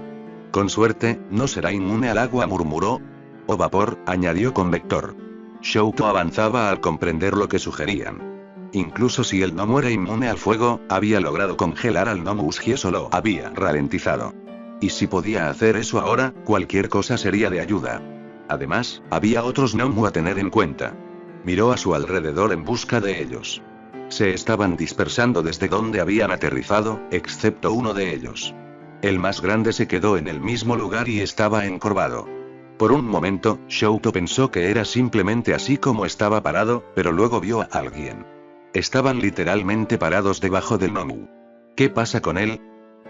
Speaker 1: «Con suerte, no será inmune al agua», murmuró. «O vapor», añadió Convector. Shouto avanzaba al comprender lo que sugerían. Incluso si él no era inmune al fuego, había logrado congelar al gnomo y eso lo había ralentizado. Y si podía hacer eso ahora, cualquier cosa sería de ayuda. Además, había otros gnomo a tener en cuenta. Miró a su alrededor en busca de ellos. Se estaban dispersando desde donde habían aterrizado, excepto uno de ellos. El más grande se quedó en el mismo lugar y estaba encorvado. Por un momento, Shouto pensó que era simplemente así como estaba parado, pero luego vio a alguien. Estaban literalmente parados debajo del gnomo. «¿Qué pasa con él?»,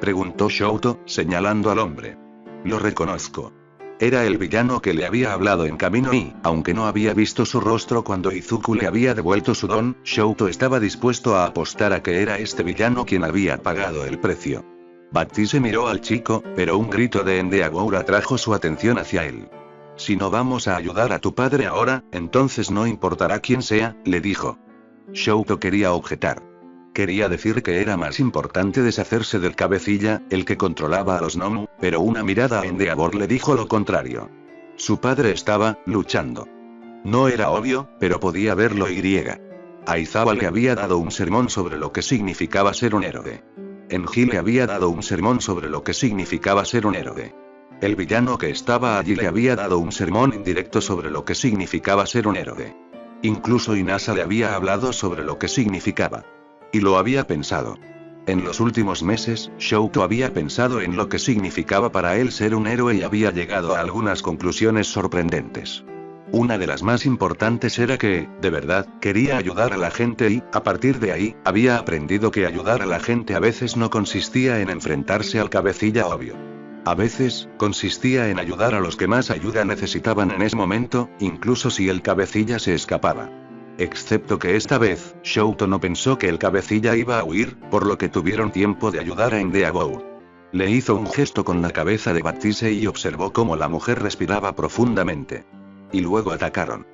Speaker 1: preguntó Shouto, señalando al hombre. «Lo reconozco. Era el villano que le había hablado en camino y, aunque no había visto su rostro cuando Izuku le había devuelto su don, Shouto estaba dispuesto a apostar a que era este villano quien había pagado el precio». Baptiste miró al chico, pero un grito de Endeavor atrajo su atención hacia él. «Si no vamos a ayudar a tu padre ahora, entonces no importará quién sea», le dijo. Shouto quería objetar. Quería decir que era más importante deshacerse del cabecilla, el que controlaba a los Nomu, pero una mirada a Endeavor le dijo lo contrario. Su padre estaba luchando. No era obvio, pero podía verlo y. Aizawa le había dado un sermón sobre lo que significaba ser un héroe. Enji le había dado un sermón sobre lo que significaba ser un héroe. El villano que estaba allí le había dado un sermón indirecto sobre lo que significaba ser un héroe. Incluso Inasa le había hablado sobre lo que significaba. Y lo había pensado. En los últimos meses, Shouto había pensado en lo que significaba para él ser un héroe y había llegado a algunas conclusiones sorprendentes. Una de las más importantes era que, de verdad, quería ayudar a la gente y, a partir de ahí, había aprendido que ayudar a la gente a veces no consistía en enfrentarse al cabecilla obvio. A veces, consistía en ayudar a los que más ayuda necesitaban en ese momento, incluso si el cabecilla se escapaba. Excepto que esta vez, Shouto no pensó que el cabecilla iba a huir, por lo que tuvieron tiempo de ayudar a Endeavor. Le hizo un gesto con la cabeza de Baptiste y observó cómo la mujer respiraba profundamente. Y luego atacaron.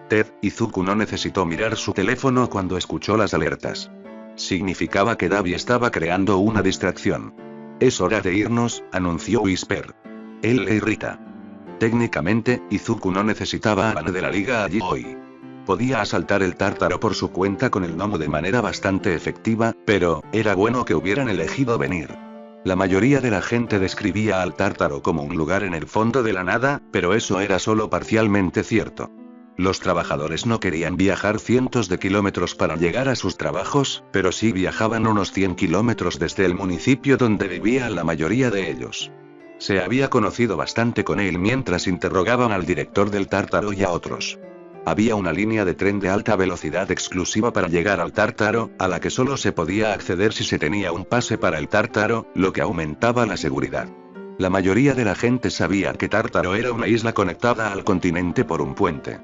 Speaker 1: Ted Izuku no necesitó mirar su teléfono cuando escuchó las alertas. Significaba que Dabi estaba creando una distracción. «Es hora de irnos», anunció Whisper. Él le irrita. Técnicamente, Izuku no necesitaba a Ban de la liga allí hoy. Podía asaltar el Tártaro por su cuenta con el gnomo de manera bastante efectiva, pero, era bueno que hubieran elegido venir. La mayoría de la gente describía al Tártaro como un lugar en el fondo de la nada, pero eso era solo parcialmente cierto. Los trabajadores no querían viajar cientos de kilómetros para llegar a sus trabajos, pero sí viajaban unos 100 kilómetros desde el municipio donde vivía la mayoría de ellos. Se había conocido bastante con él mientras interrogaban al director del Tártaro y a otros. Había una línea de tren de alta velocidad exclusiva para llegar al Tártaro, a la que solo se podía acceder si se tenía un pase para el Tártaro, lo que aumentaba la seguridad. La mayoría de la gente sabía que Tártaro era una isla conectada al continente por un puente.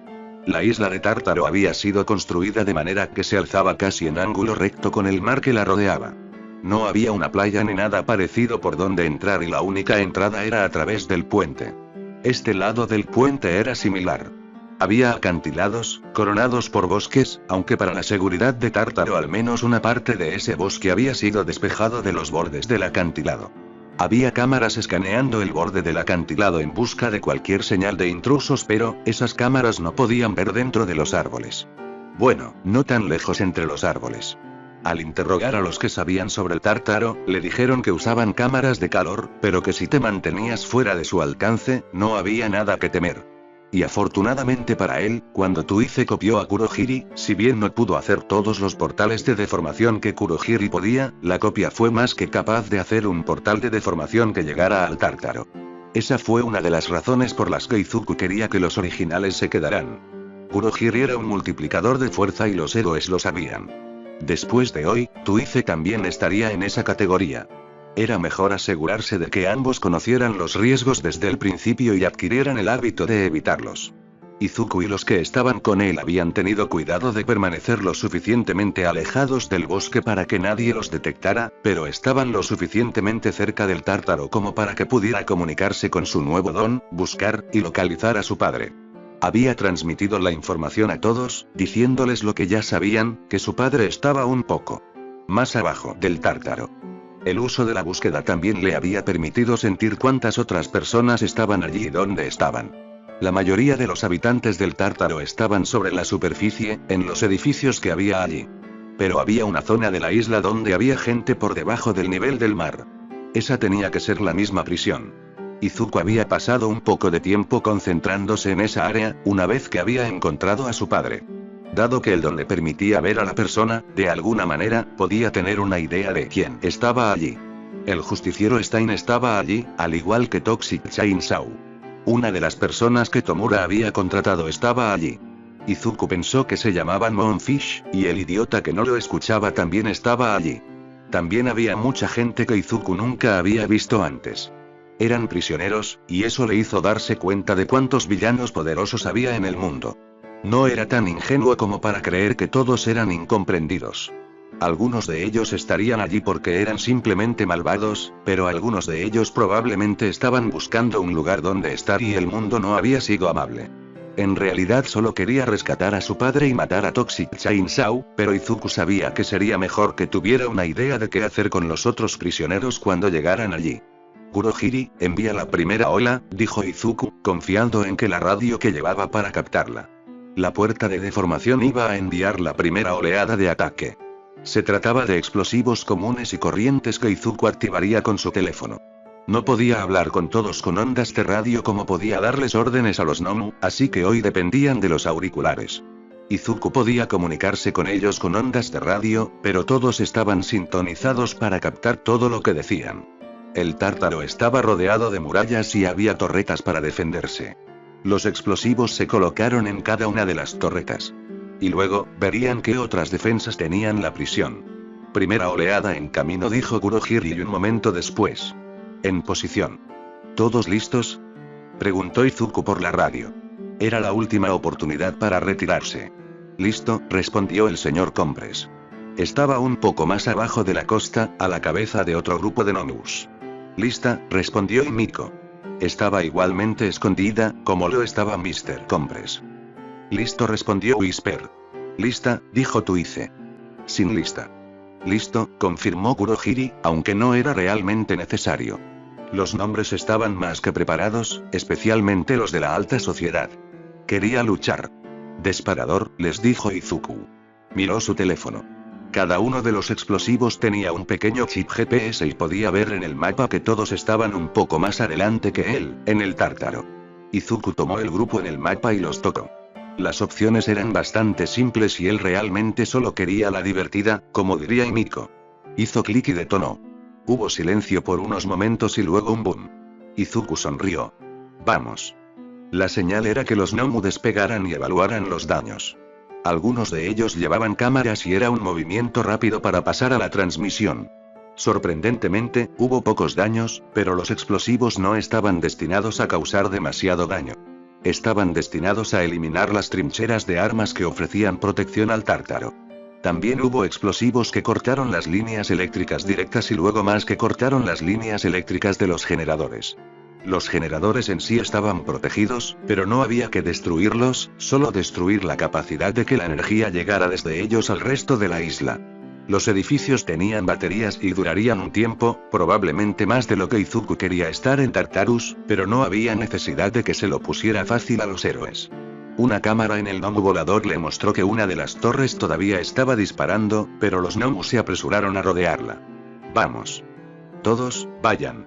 Speaker 1: La isla de Tártaro había sido construida de manera que se alzaba casi en ángulo recto con el mar que la rodeaba. No había una playa ni nada parecido por donde entrar y la única entrada era a través del puente. Este lado del puente era similar. Había acantilados, coronados por bosques, aunque para la seguridad de Tártaro al menos una parte de ese bosque había sido despejado de los bordes del acantilado. Había cámaras escaneando el borde del acantilado en busca de cualquier señal de intrusos, pero esas cámaras no podían ver dentro de los árboles. Bueno, no tan lejos entre los árboles. Al interrogar a los que sabían sobre el tártaro, le dijeron que usaban cámaras de calor, pero que si te mantenías fuera de su alcance, no había nada que temer. Y afortunadamente para él, cuando Tuice copió a Kurohiri, si bien no pudo hacer todos los portales de deformación que Kurohiri podía, la copia fue más que capaz de hacer un portal de deformación que llegara al tártaro. Esa fue una de las razones por las que Izuku quería que los originales se quedaran. Kurohiri era un multiplicador de fuerza y los héroes lo sabían. Después de hoy, Tuice también estaría en esa categoría. Era mejor asegurarse de que ambos conocieran los riesgos desde el principio y adquirieran el hábito de evitarlos. Izuku y los que estaban con él habían tenido cuidado de permanecer lo suficientemente alejados del bosque para que nadie los detectara, pero estaban lo suficientemente cerca del tártaro como para que pudiera comunicarse con su nuevo don, buscar y localizar a su padre. Había transmitido la información a todos, diciéndoles lo que ya sabían, que su padre estaba un poco más abajo del tártaro. El uso de la búsqueda también le había permitido sentir cuántas otras personas estaban allí y dónde estaban. La mayoría de los habitantes del tártaro estaban sobre la superficie, en los edificios que había allí. Pero había una zona de la isla donde había gente por debajo del nivel del mar. Esa tenía que ser la misma prisión. Izuku había pasado un poco de tiempo concentrándose en esa área, una vez que había encontrado a su padre. Dado que el don le permitía ver a la persona, de alguna manera, podía tener una idea de quién estaba allí. El justiciero Stein estaba allí, al igual que Toxic Chainsaw. Una de las personas que Tomura había contratado estaba allí. Izuku pensó que se llamaban Moonfish, y el idiota que no lo escuchaba también estaba allí. También había mucha gente que Izuku nunca había visto antes. Eran prisioneros, y eso le hizo darse cuenta de cuántos villanos poderosos había en el mundo. No era tan ingenuo como para creer que todos eran incomprendidos. Algunos de ellos estarían allí porque eran simplemente malvados, pero algunos de ellos probablemente estaban buscando un lugar donde estar y el mundo no había sido amable. En realidad solo quería rescatar a su padre y matar a Toxic Chainsaw, pero Izuku sabía que sería mejor que tuviera una idea de qué hacer con los otros prisioneros cuando llegaran allí. Kurohiri, envía la primera ola, dijo Izuku, confiando en que la radio que llevaba para captarla. La puerta de deformación iba a enviar la primera oleada de ataque. Se trataba de explosivos comunes y corrientes que Izuku activaría con su teléfono. No podía hablar con todos con ondas de radio como podía darles órdenes a los Nomu, así que hoy dependían de los auriculares. Izuku podía comunicarse con ellos con ondas de radio, pero todos estaban sintonizados para captar todo lo que decían. El tártaro estaba rodeado de murallas y había torretas para defenderse. Los explosivos se colocaron en cada una de las torretas. Y luego, verían qué otras defensas tenían la prisión. Primera oleada en camino, dijo Kurohiri y un momento después. En posición. ¿Todos listos?, preguntó Izuku por la radio. Era la última oportunidad para retirarse. Listo, respondió el señor Compres. Estaba un poco más abajo de la costa, a la cabeza de otro grupo de Nomus. Lista, respondió Himiko. Estaba igualmente escondida, como lo estaba Mr. Compres. Listo, respondió Whisper. Lista, dijo Tuice. Sin lista. Listo, confirmó Kurohiri, aunque no era realmente necesario. Los nombres estaban más que preparados, especialmente los de la alta sociedad. Quería luchar. Disparador, les dijo Izuku. Miró su teléfono. Cada uno de los explosivos tenía un pequeño chip GPS y podía ver en el mapa que todos estaban un poco más adelante que él, en el tártaro. Izuku tomó el grupo en el mapa y los tocó. Las opciones eran bastante simples y él realmente solo quería la divertida, como diría Himiko. Hizo clic y detonó. Hubo silencio por unos momentos y luego un boom. Izuku sonrió. Vamos. La señal era que los Nomu despegaran y evaluaran los daños. Algunos de ellos llevaban cámaras y era un movimiento rápido para pasar a la transmisión. Sorprendentemente, hubo pocos daños, pero los explosivos no estaban destinados a causar demasiado daño. Estaban destinados a eliminar las trincheras de armas que ofrecían protección al tártaro. También hubo explosivos que cortaron las líneas eléctricas directas y luego más que cortaron las líneas eléctricas de los generadores. Los generadores en sí estaban protegidos, pero no había que destruirlos, solo destruir la capacidad de que la energía llegara desde ellos al resto de la isla. Los edificios tenían baterías y durarían un tiempo, probablemente más de lo que Izuku quería estar en Tartarus, pero no había necesidad de que se lo pusiera fácil a los héroes. Una cámara en el gnomo volador le mostró que una de las torres todavía estaba disparando, pero los gnomos se apresuraron a rodearla. Vamos. Todos, vayan.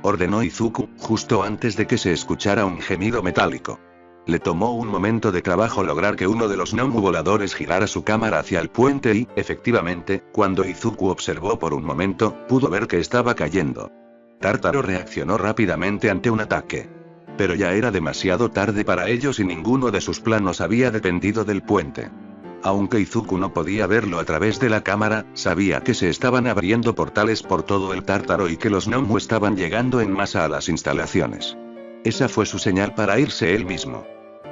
Speaker 1: Ordenó Izuku, justo antes de que se escuchara un gemido metálico. Le tomó un momento de trabajo lograr que uno de los gnomo voladores girara su cámara hacia el puente y, efectivamente, cuando Izuku observó por un momento, pudo ver que estaba cayendo. Tártaro reaccionó rápidamente ante un ataque. Pero ya era demasiado tarde para ellos y ninguno de sus planos había dependido del puente. Aunque Izuku no podía verlo a través de la cámara, sabía que se estaban abriendo portales por todo el Tártaro y que los gnomo estaban llegando en masa a las instalaciones. Esa fue su señal para irse él mismo.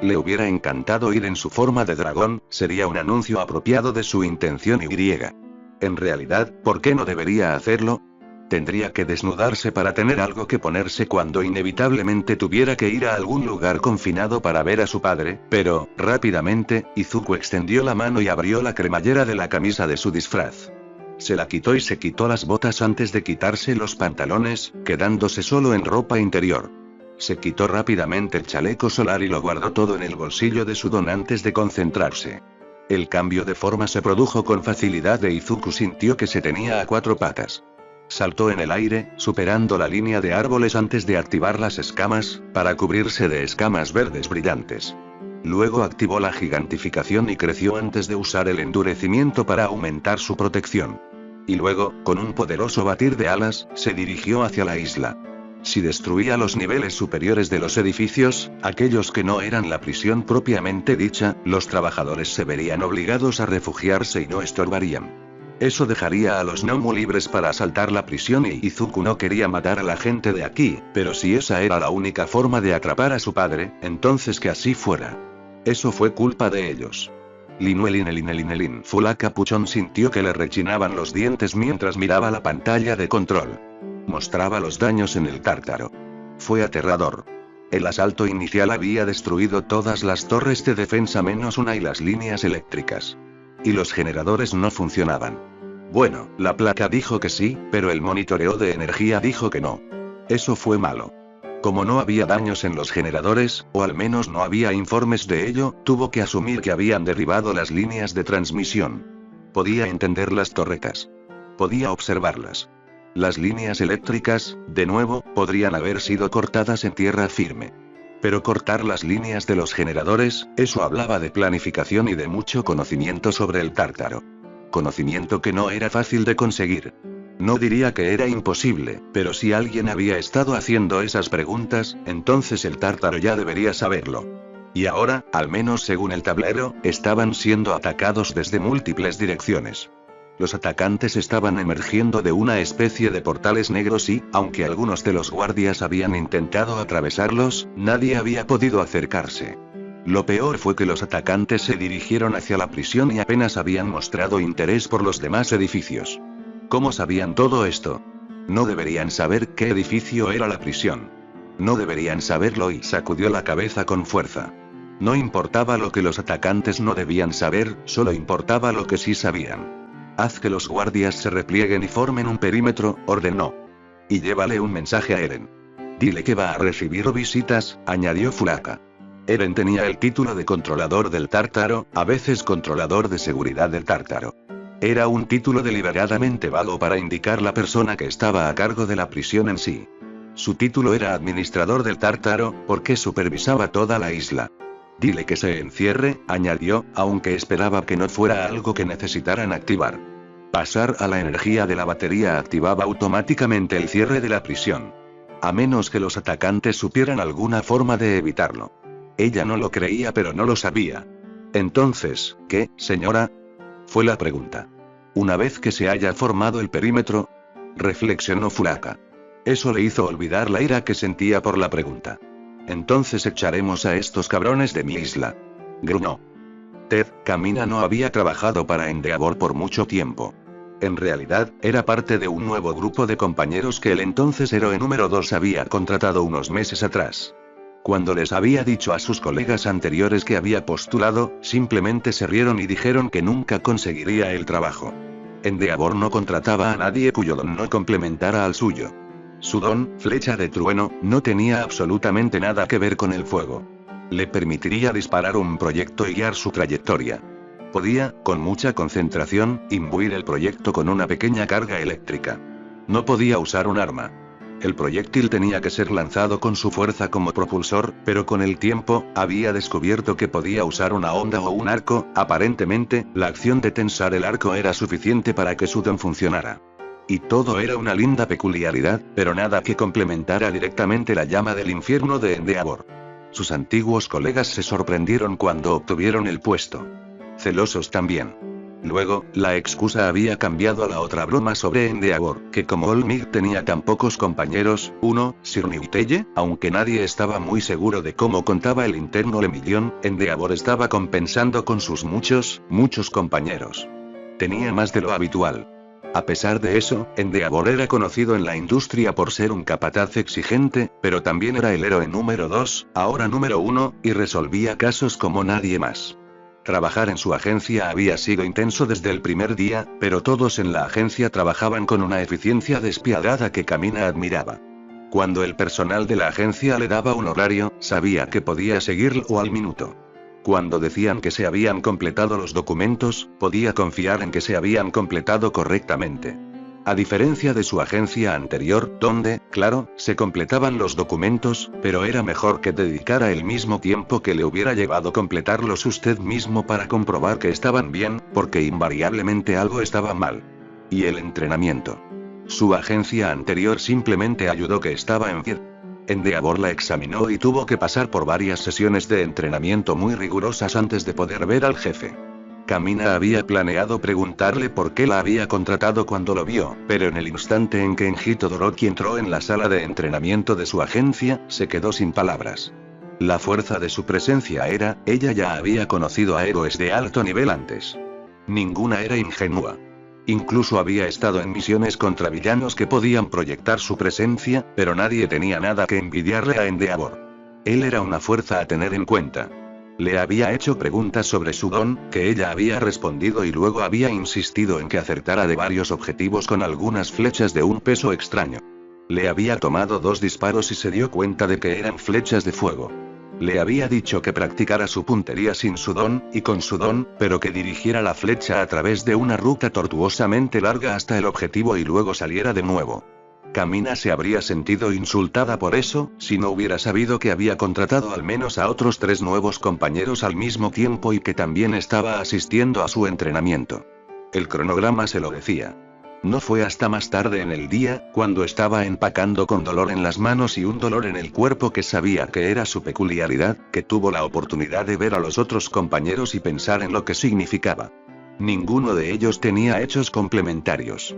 Speaker 1: Le hubiera encantado ir en su forma de dragón, sería un anuncio apropiado de su intención y. En realidad, ¿por qué no debería hacerlo? Tendría que desnudarse para tener algo que ponerse cuando inevitablemente tuviera que ir a algún lugar confinado para ver a su padre, pero, rápidamente, Izuku extendió la mano y abrió la cremallera de la camisa de su disfraz. Se la quitó y se quitó las botas antes de quitarse los pantalones, quedándose solo en ropa interior. Se quitó rápidamente el chaleco solar y lo guardó todo en el bolsillo de su don antes de concentrarse. El cambio de forma se produjo con facilidad e Izuku sintió que se tenía a 4 patas. Saltó en el aire, superando la línea de árboles antes de activar las escamas, para cubrirse de escamas verdes brillantes. Luego activó la gigantificación y creció antes de usar el endurecimiento para aumentar su protección. Y luego, con un poderoso batir de alas, se dirigió hacia la isla. Si destruía los niveles superiores de los edificios, aquellos que no eran la prisión propiamente dicha, los trabajadores se verían obligados a refugiarse y no estorbarían. Eso dejaría a los gnomo libres para asaltar la prisión y Izuku no quería matar a la gente de aquí, pero si esa era la única forma de atrapar a su padre, entonces que así fuera. Eso fue culpa de ellos. Linuelinelin. Fula Capuchón sintió que le rechinaban los dientes mientras miraba la pantalla de control. Mostraba los daños en el Tártaro. Fue aterrador. El asalto inicial había destruido todas las torres de defensa menos una y las líneas eléctricas. Y los generadores no funcionaban. Bueno, la placa dijo que sí, pero el monitoreo de energía dijo que no. Eso fue malo. Como no había daños en los generadores, o al menos no había informes de ello, tuvo que asumir que habían derribado las líneas de transmisión. Podía entender las torretas. Podía observarlas. Las líneas eléctricas, de nuevo, podrían haber sido cortadas en tierra firme. Pero cortar las líneas de los generadores, eso hablaba de planificación y de mucho conocimiento sobre el Tártaro. Conocimiento que no era fácil de conseguir. No diría que era imposible, pero si alguien había estado haciendo esas preguntas, entonces el Tártaro ya debería saberlo. Y ahora, al menos según el tablero, estaban siendo atacados desde múltiples direcciones. Los atacantes estaban emergiendo de una especie de portales negros y, aunque algunos de los guardias habían intentado atravesarlos, nadie había podido acercarse. Lo peor fue que los atacantes se dirigieron hacia la prisión y apenas habían mostrado interés por los demás edificios. ¿Cómo sabían todo esto? No deberían saber qué edificio era la prisión. No deberían saberlo y sacudió la cabeza con fuerza. No importaba lo que los atacantes no debían saber, solo importaba lo que sí sabían. Haz que los guardias se replieguen y formen un perímetro, ordenó. Y llévale un mensaje a Eren. Dile que va a recibir visitas, añadió Furaka. Eren tenía el título de controlador del Tártaro, a veces controlador de seguridad del Tártaro. Era un título deliberadamente vago para indicar la persona que estaba a cargo de la prisión en sí. Su título era administrador del Tártaro, porque supervisaba toda la isla. Dile que se encierre, añadió, aunque esperaba que no fuera algo que necesitaran activar. Pasar a la energía de la batería activaba automáticamente el cierre de la prisión. A menos que los atacantes supieran alguna forma de evitarlo. Ella no lo creía pero no lo sabía. Entonces, ¿qué, señora? Fue la pregunta. Una vez que se haya formado el perímetro, reflexionó Furaka. Eso le hizo olvidar la ira que sentía por la pregunta. Entonces echaremos a estos cabrones de mi isla. Gruñó. Ted Camina no había trabajado para Endeavor por mucho tiempo. En realidad, era parte de un nuevo grupo de compañeros que el entonces héroe número 2 había contratado unos meses atrás. Cuando les había dicho a sus colegas anteriores que había postulado, simplemente se rieron y dijeron que nunca conseguiría el trabajo. Endeavor no contrataba a nadie cuyo don no complementara al suyo. Su don, flecha de trueno, no tenía absolutamente nada que ver con el fuego. Le permitiría disparar un proyecto y guiar su trayectoria. Podía, con mucha concentración, imbuir el proyecto con una pequeña carga eléctrica. No podía usar un arma. El proyectil tenía que ser lanzado con su fuerza como propulsor, pero con el tiempo, había descubierto que podía usar una onda o un arco. Aparentemente, la acción de tensar el arco era suficiente para que su don funcionara. Y todo era una linda peculiaridad, pero nada que complementara directamente la llama del infierno de Endeavor. Sus antiguos colegas se sorprendieron cuando obtuvieron el puesto. Celosos también. Luego, la excusa había cambiado a la otra broma sobre Endeavor, que como Olmig tenía tan pocos compañeros, Sir Newtelle, aunque nadie estaba muy seguro de cómo contaba el interno Lemillion, Endeavor estaba compensando con sus muchos compañeros. Tenía más de lo habitual. A pesar de eso, Endeavor era conocido en la industria por ser un capataz exigente, pero también era el héroe número 2, ahora número 1, y resolvía casos como nadie más. Trabajar en su agencia había sido intenso desde el primer día, pero todos en la agencia trabajaban con una eficiencia despiadada que Camina admiraba. Cuando el personal de la agencia le daba un horario, sabía que podía seguirlo al minuto. Cuando decían que se habían completado los documentos, podía confiar en que se habían completado correctamente. A diferencia de su agencia anterior, donde, claro, se completaban los documentos, pero era mejor que dedicara el mismo tiempo que le hubiera llevado completarlos usted mismo para comprobar que estaban bien, porque invariablemente algo estaba mal. Y el entrenamiento. Su agencia anterior simplemente ayudó que estaba en pie. Endeavor la examinó y tuvo que pasar por varias sesiones de entrenamiento muy rigurosas antes de poder ver al jefe. Camina había planeado preguntarle por qué la había contratado cuando lo vio, pero en el instante en que Enji Todoroki entró en la sala de entrenamiento de su agencia, se quedó sin palabras. La fuerza de su presencia ella ya había conocido a héroes de alto nivel antes. Ninguna era ingenua. Incluso había estado en misiones contra villanos que podían proyectar su presencia, pero nadie tenía nada que envidiarle a Endeavor. Él era una fuerza a tener en cuenta. Le había hecho preguntas sobre su don, que ella había respondido y luego había insistido en que acertara de varios objetivos con algunas flechas de un peso extraño. Le había tomado 2 disparos y se dio cuenta de que eran flechas de fuego. Le había dicho que practicara su puntería sin su don, y con su don, pero que dirigiera la flecha a través de una ruta tortuosamente larga hasta el objetivo y luego saliera de nuevo. Camina se habría sentido insultada por eso, si no hubiera sabido que había contratado al menos a otros 3 nuevos compañeros al mismo tiempo y que también estaba asistiendo a su entrenamiento. El cronograma se lo decía. No fue hasta más tarde en el día, cuando estaba empacando con dolor en las manos y un dolor en el cuerpo que sabía que era su peculiaridad, que tuvo la oportunidad de ver a los otros compañeros y pensar en lo que significaba. Ninguno de ellos tenía hechos complementarios.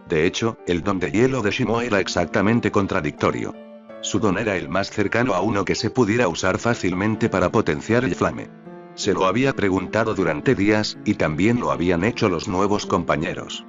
Speaker 1: De hecho, el don de hielo de Shimo era exactamente contradictorio. Su don era el más cercano a uno que se pudiera usar fácilmente para potenciar el flame. Se lo había preguntado durante días, y también lo habían hecho los nuevos compañeros.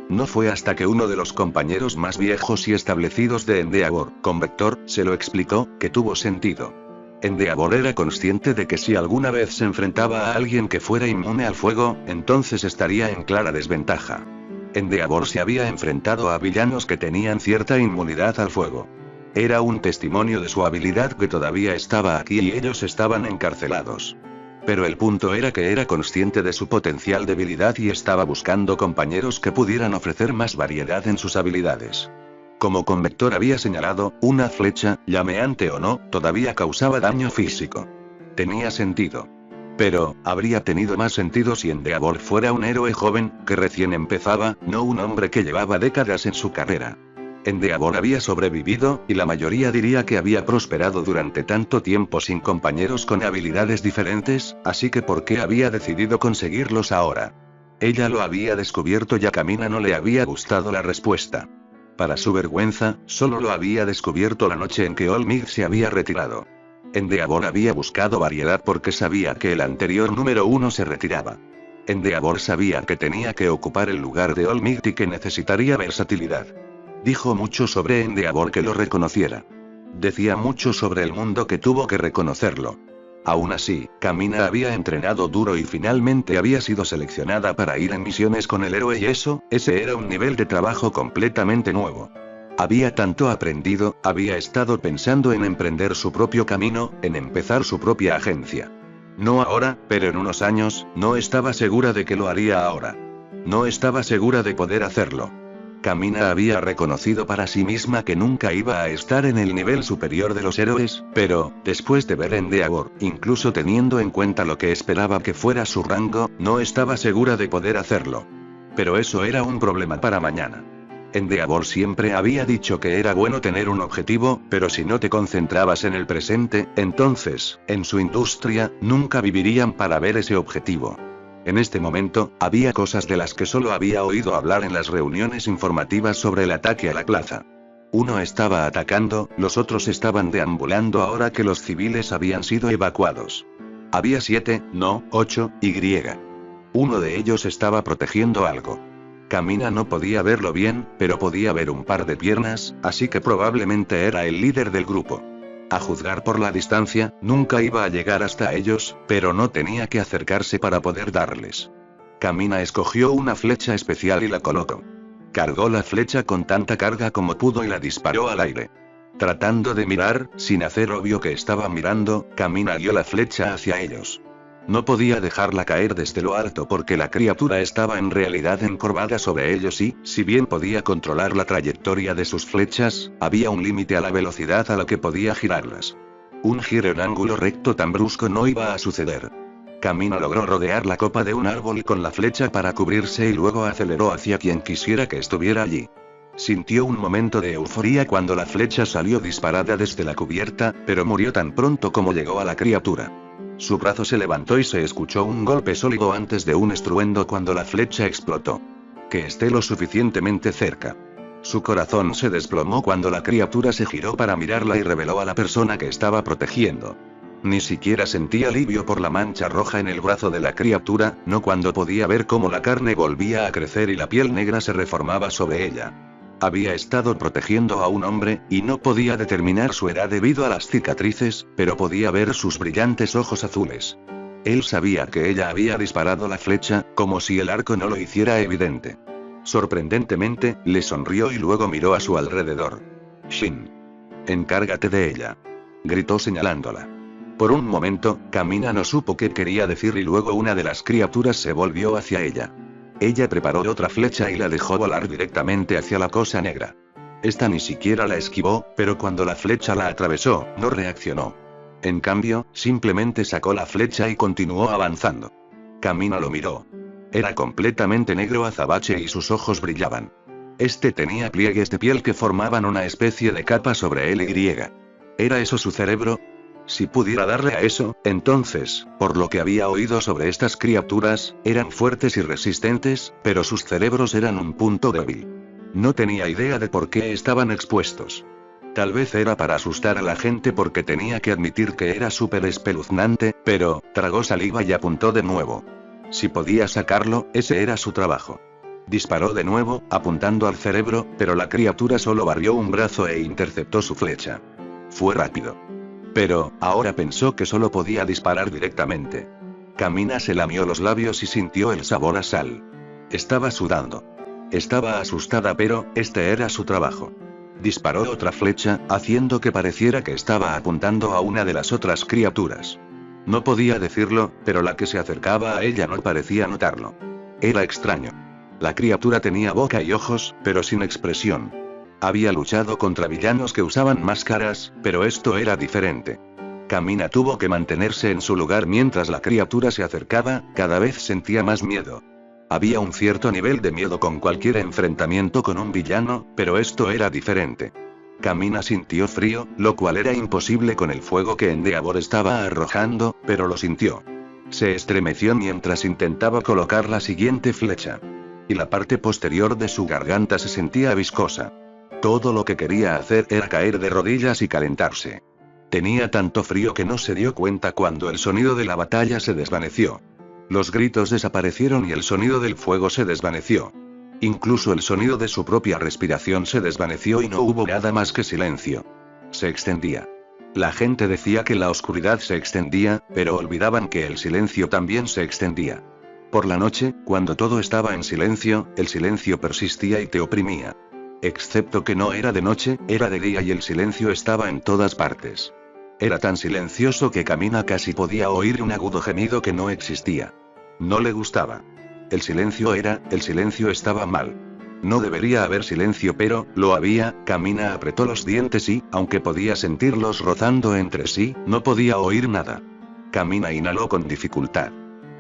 Speaker 1: No fue hasta que uno de los compañeros más viejos y establecidos de Endeavor, Convector, se lo explicó, que tuvo sentido. Endeavor era consciente de que si alguna vez se enfrentaba a alguien que fuera inmune al fuego, entonces estaría en clara desventaja. Endeavor se había enfrentado a villanos que tenían cierta inmunidad al fuego. Era un testimonio de su habilidad que todavía estaba aquí y ellos estaban encarcelados. Pero el punto era que era consciente de su potencial debilidad y estaba buscando compañeros que pudieran ofrecer más variedad en sus habilidades. Como Convector había señalado, una flecha, llameante o no, todavía causaba daño físico. Tenía sentido. Pero, habría tenido más sentido si Endeavor fuera un héroe joven, que recién empezaba, no un hombre que llevaba décadas en su carrera. Endeavor había sobrevivido, y la mayoría diría que había prosperado durante tanto tiempo sin compañeros con habilidades diferentes, así que ¿por qué había decidido conseguirlos ahora? Ella lo había descubierto y a Camina no le había gustado la respuesta. Para su vergüenza, solo lo había descubierto la noche en que Olmig se había retirado. Endeavor había buscado variedad porque sabía que el anterior número 1 se retiraba. Endeavor sabía que tenía que ocupar el lugar de Olmig y que necesitaría versatilidad. Dijo mucho sobre Endeavor que lo reconociera. Decía mucho sobre el mundo que tuvo que reconocerlo. Aún así, Camina había entrenado duro y finalmente había sido seleccionada para ir en misiones con el héroe y ese era un nivel de trabajo completamente nuevo. Había tanto aprendido, había estado pensando en emprender su propio camino, en empezar su propia agencia. No ahora, pero en unos años, no estaba segura de que lo haría ahora. No estaba segura de poder hacerlo. Camina había reconocido para sí misma que nunca iba a estar en el nivel superior de los héroes, pero, después de ver Endeavor, incluso teniendo en cuenta lo que esperaba que fuera su rango, no estaba segura de poder hacerlo. Pero eso era un problema para mañana. Endeavor siempre había dicho que era bueno tener un objetivo, pero si no te concentrabas en el presente, entonces, en su industria, nunca vivirían para ver ese objetivo. En este momento, había cosas de las que solo había oído hablar en las reuniones informativas sobre el ataque a la plaza. Uno estaba atacando, los otros estaban deambulando ahora que los civiles habían sido evacuados. Había 7, no, 8, y. Uno de ellos estaba protegiendo algo. Camina no podía verlo bien, pero podía ver un par de piernas, así que probablemente era el líder del grupo. A juzgar por la distancia, nunca iba a llegar hasta ellos, pero no tenía que acercarse para poder darles. Camina escogió una flecha especial y la colocó. Cargó la flecha con tanta carga como pudo y la disparó al aire. Tratando de mirar, sin hacer obvio que estaba mirando, Camina guió la flecha hacia ellos. No podía dejarla caer desde lo alto porque la criatura estaba en realidad encorvada sobre ellos y, si bien podía controlar la trayectoria de sus flechas, había un límite a la velocidad a la que podía girarlas. Un giro en ángulo recto tan brusco no iba a suceder. Camina logró rodear la copa de un árbol con la flecha para cubrirse y luego aceleró hacia quien quisiera que estuviera allí. Sintió un momento de euforía cuando la flecha salió disparada desde la cubierta, pero murió tan pronto como llegó a la criatura. Su brazo se levantó y se escuchó un golpe sólido antes de un estruendo cuando la flecha explotó. Que esté lo suficientemente cerca. Su corazón se desplomó cuando la criatura se giró para mirarla y reveló a la persona que estaba protegiendo. Ni siquiera sentía alivio por la mancha roja en el brazo de la criatura, no cuando podía ver cómo la carne volvía a crecer y la piel negra se reformaba sobre ella. Había estado protegiendo a un hombre, y no podía determinar su edad debido a las cicatrices, pero podía ver sus brillantes ojos azules. Él sabía que ella había disparado la flecha, como si el arco no lo hiciera evidente. Sorprendentemente, le sonrió y luego miró a su alrededor. Shin. Encárgate de ella. Gritó señalándola. Por un momento, Camina no supo qué quería decir y luego una de las criaturas se volvió hacia ella. Ella preparó otra flecha y la dejó volar directamente hacia la cosa negra. Esta ni siquiera la esquivó, pero cuando la flecha la atravesó, no reaccionó. En cambio, simplemente sacó la flecha y continuó avanzando. Camina lo miró. Era completamente negro azabache y sus ojos brillaban. Este tenía pliegues de piel que formaban una especie de capa sobre él y. ¿Era eso su cerebro? Si pudiera darle a eso, entonces, por lo que había oído sobre estas criaturas, eran fuertes y resistentes, pero sus cerebros eran un punto débil. No tenía idea de por qué estaban expuestos. Tal vez era para asustar a la gente porque tenía que admitir que era súper espeluznante, pero, tragó saliva y apuntó de nuevo. Si podía sacarlo, ese era su trabajo. Disparó de nuevo, apuntando al cerebro, pero la criatura solo barrió un brazo e interceptó su flecha. Fue rápido. Pero, ahora pensó que solo podía disparar directamente. Camina se lamió los labios y sintió el sabor a sal. Estaba sudando. Estaba asustada pero, este era su trabajo. Disparó otra flecha, haciendo que pareciera que estaba apuntando a una de las otras criaturas. No podía decirlo, pero la que se acercaba a ella no parecía notarlo. Era extraño. La criatura tenía boca y ojos, pero sin expresión. Había luchado contra villanos que usaban máscaras, pero esto era diferente. Camina tuvo que mantenerse en su lugar mientras la criatura se acercaba, cada vez sentía más miedo. Había un cierto nivel de miedo con cualquier enfrentamiento con un villano, pero esto era diferente. Camina sintió frío, lo cual era imposible con el fuego que Endeavor estaba arrojando, pero lo sintió. Se estremeció mientras intentaba colocar la siguiente flecha. Y la parte posterior de su garganta se sentía viscosa. Todo lo que quería hacer era caer de rodillas y calentarse. Tenía tanto frío que no se dio cuenta cuando el sonido de la batalla se desvaneció. Los gritos desaparecieron y el sonido del fuego se desvaneció. Incluso el sonido de su propia respiración se desvaneció y no hubo nada más que silencio. Se extendía. La gente decía que la oscuridad se extendía, pero olvidaban que el silencio también se extendía. Por la noche, cuando todo estaba en silencio, el silencio persistía y te oprimía. Excepto que no era de noche, era de día y el silencio estaba en todas partes. Era tan silencioso que Camina casi podía oír un agudo gemido que no existía. No le gustaba. El silencio estaba mal. No debería haber silencio, pero lo había. Camina apretó los dientes y, aunque podía sentirlos rozando entre sí, no podía oír nada. Camina inhaló con dificultad.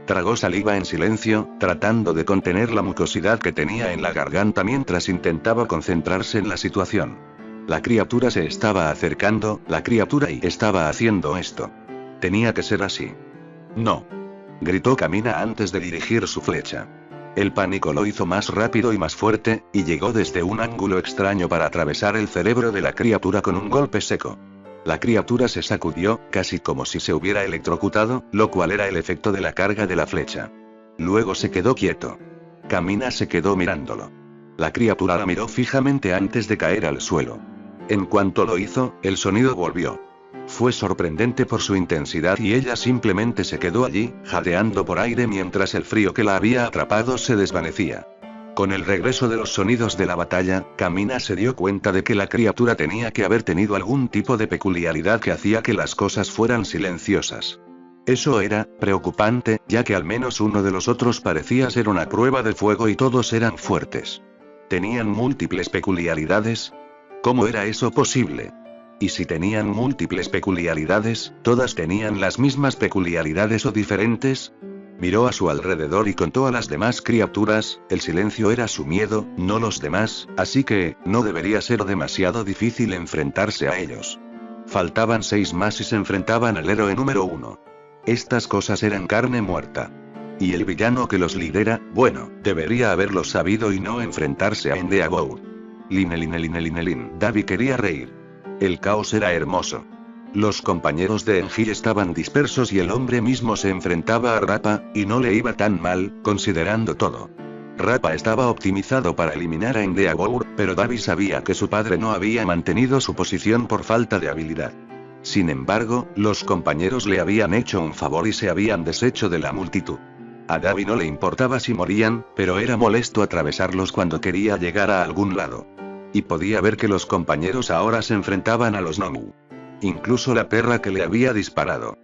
Speaker 1: Tragó saliva en silencio, tratando de contener la mucosidad que tenía en la garganta mientras intentaba concentrarse en la situación. La criatura se estaba acercando, y estaba haciendo esto. Tenía que ser así. No. Gritó Camina antes de dirigir su flecha. El pánico lo hizo más rápido y más fuerte, y llegó desde un ángulo extraño para atravesar el cerebro de la criatura con un golpe seco. La criatura se sacudió, casi como si se hubiera electrocutado, lo cual era el efecto de la carga de la flecha. Luego se quedó quieto. Camina se quedó mirándolo. La criatura la miró fijamente antes de caer al suelo. En cuanto lo hizo, el sonido volvió. Fue sorprendente por su intensidad y ella simplemente se quedó allí, jadeando por aire mientras el frío que la había atrapado se desvanecía. Con el regreso de los sonidos de la batalla, Camina se dio cuenta de que la criatura tenía que haber tenido algún tipo de peculiaridad que hacía que las cosas fueran silenciosas. Eso era preocupante, ya que al menos uno de los otros parecía ser una prueba de fuego y todos eran fuertes. ¿Tenían múltiples peculiaridades? ¿Cómo era eso posible? Y si tenían múltiples peculiaridades, ¿todas tenían las mismas peculiaridades o diferentes? Miró a su alrededor y contó a las demás criaturas. El silencio era su miedo, no los demás, así que, no debería ser demasiado difícil enfrentarse a ellos. Faltaban 6 más y se enfrentaban al héroe número 1. Estas cosas eran carne muerta. Y el villano que los lidera, bueno, debería haberlo sabido y no enfrentarse a Endeavor. Line. Davi quería reír. El caos era hermoso. Los compañeros de Enji estaban dispersos y el hombre mismo se enfrentaba a Rappa, y no le iba tan mal, considerando todo. Rappa estaba optimizado para eliminar a Endeavor, pero Davi sabía que su padre no había mantenido su posición por falta de habilidad. Sin embargo, los compañeros le habían hecho un favor y se habían deshecho de la multitud. A Davi no le importaba si morían, pero era molesto atravesarlos cuando quería llegar a algún lado. Y podía ver que los compañeros ahora se enfrentaban a los Nomu. Incluso la perra que le había disparado.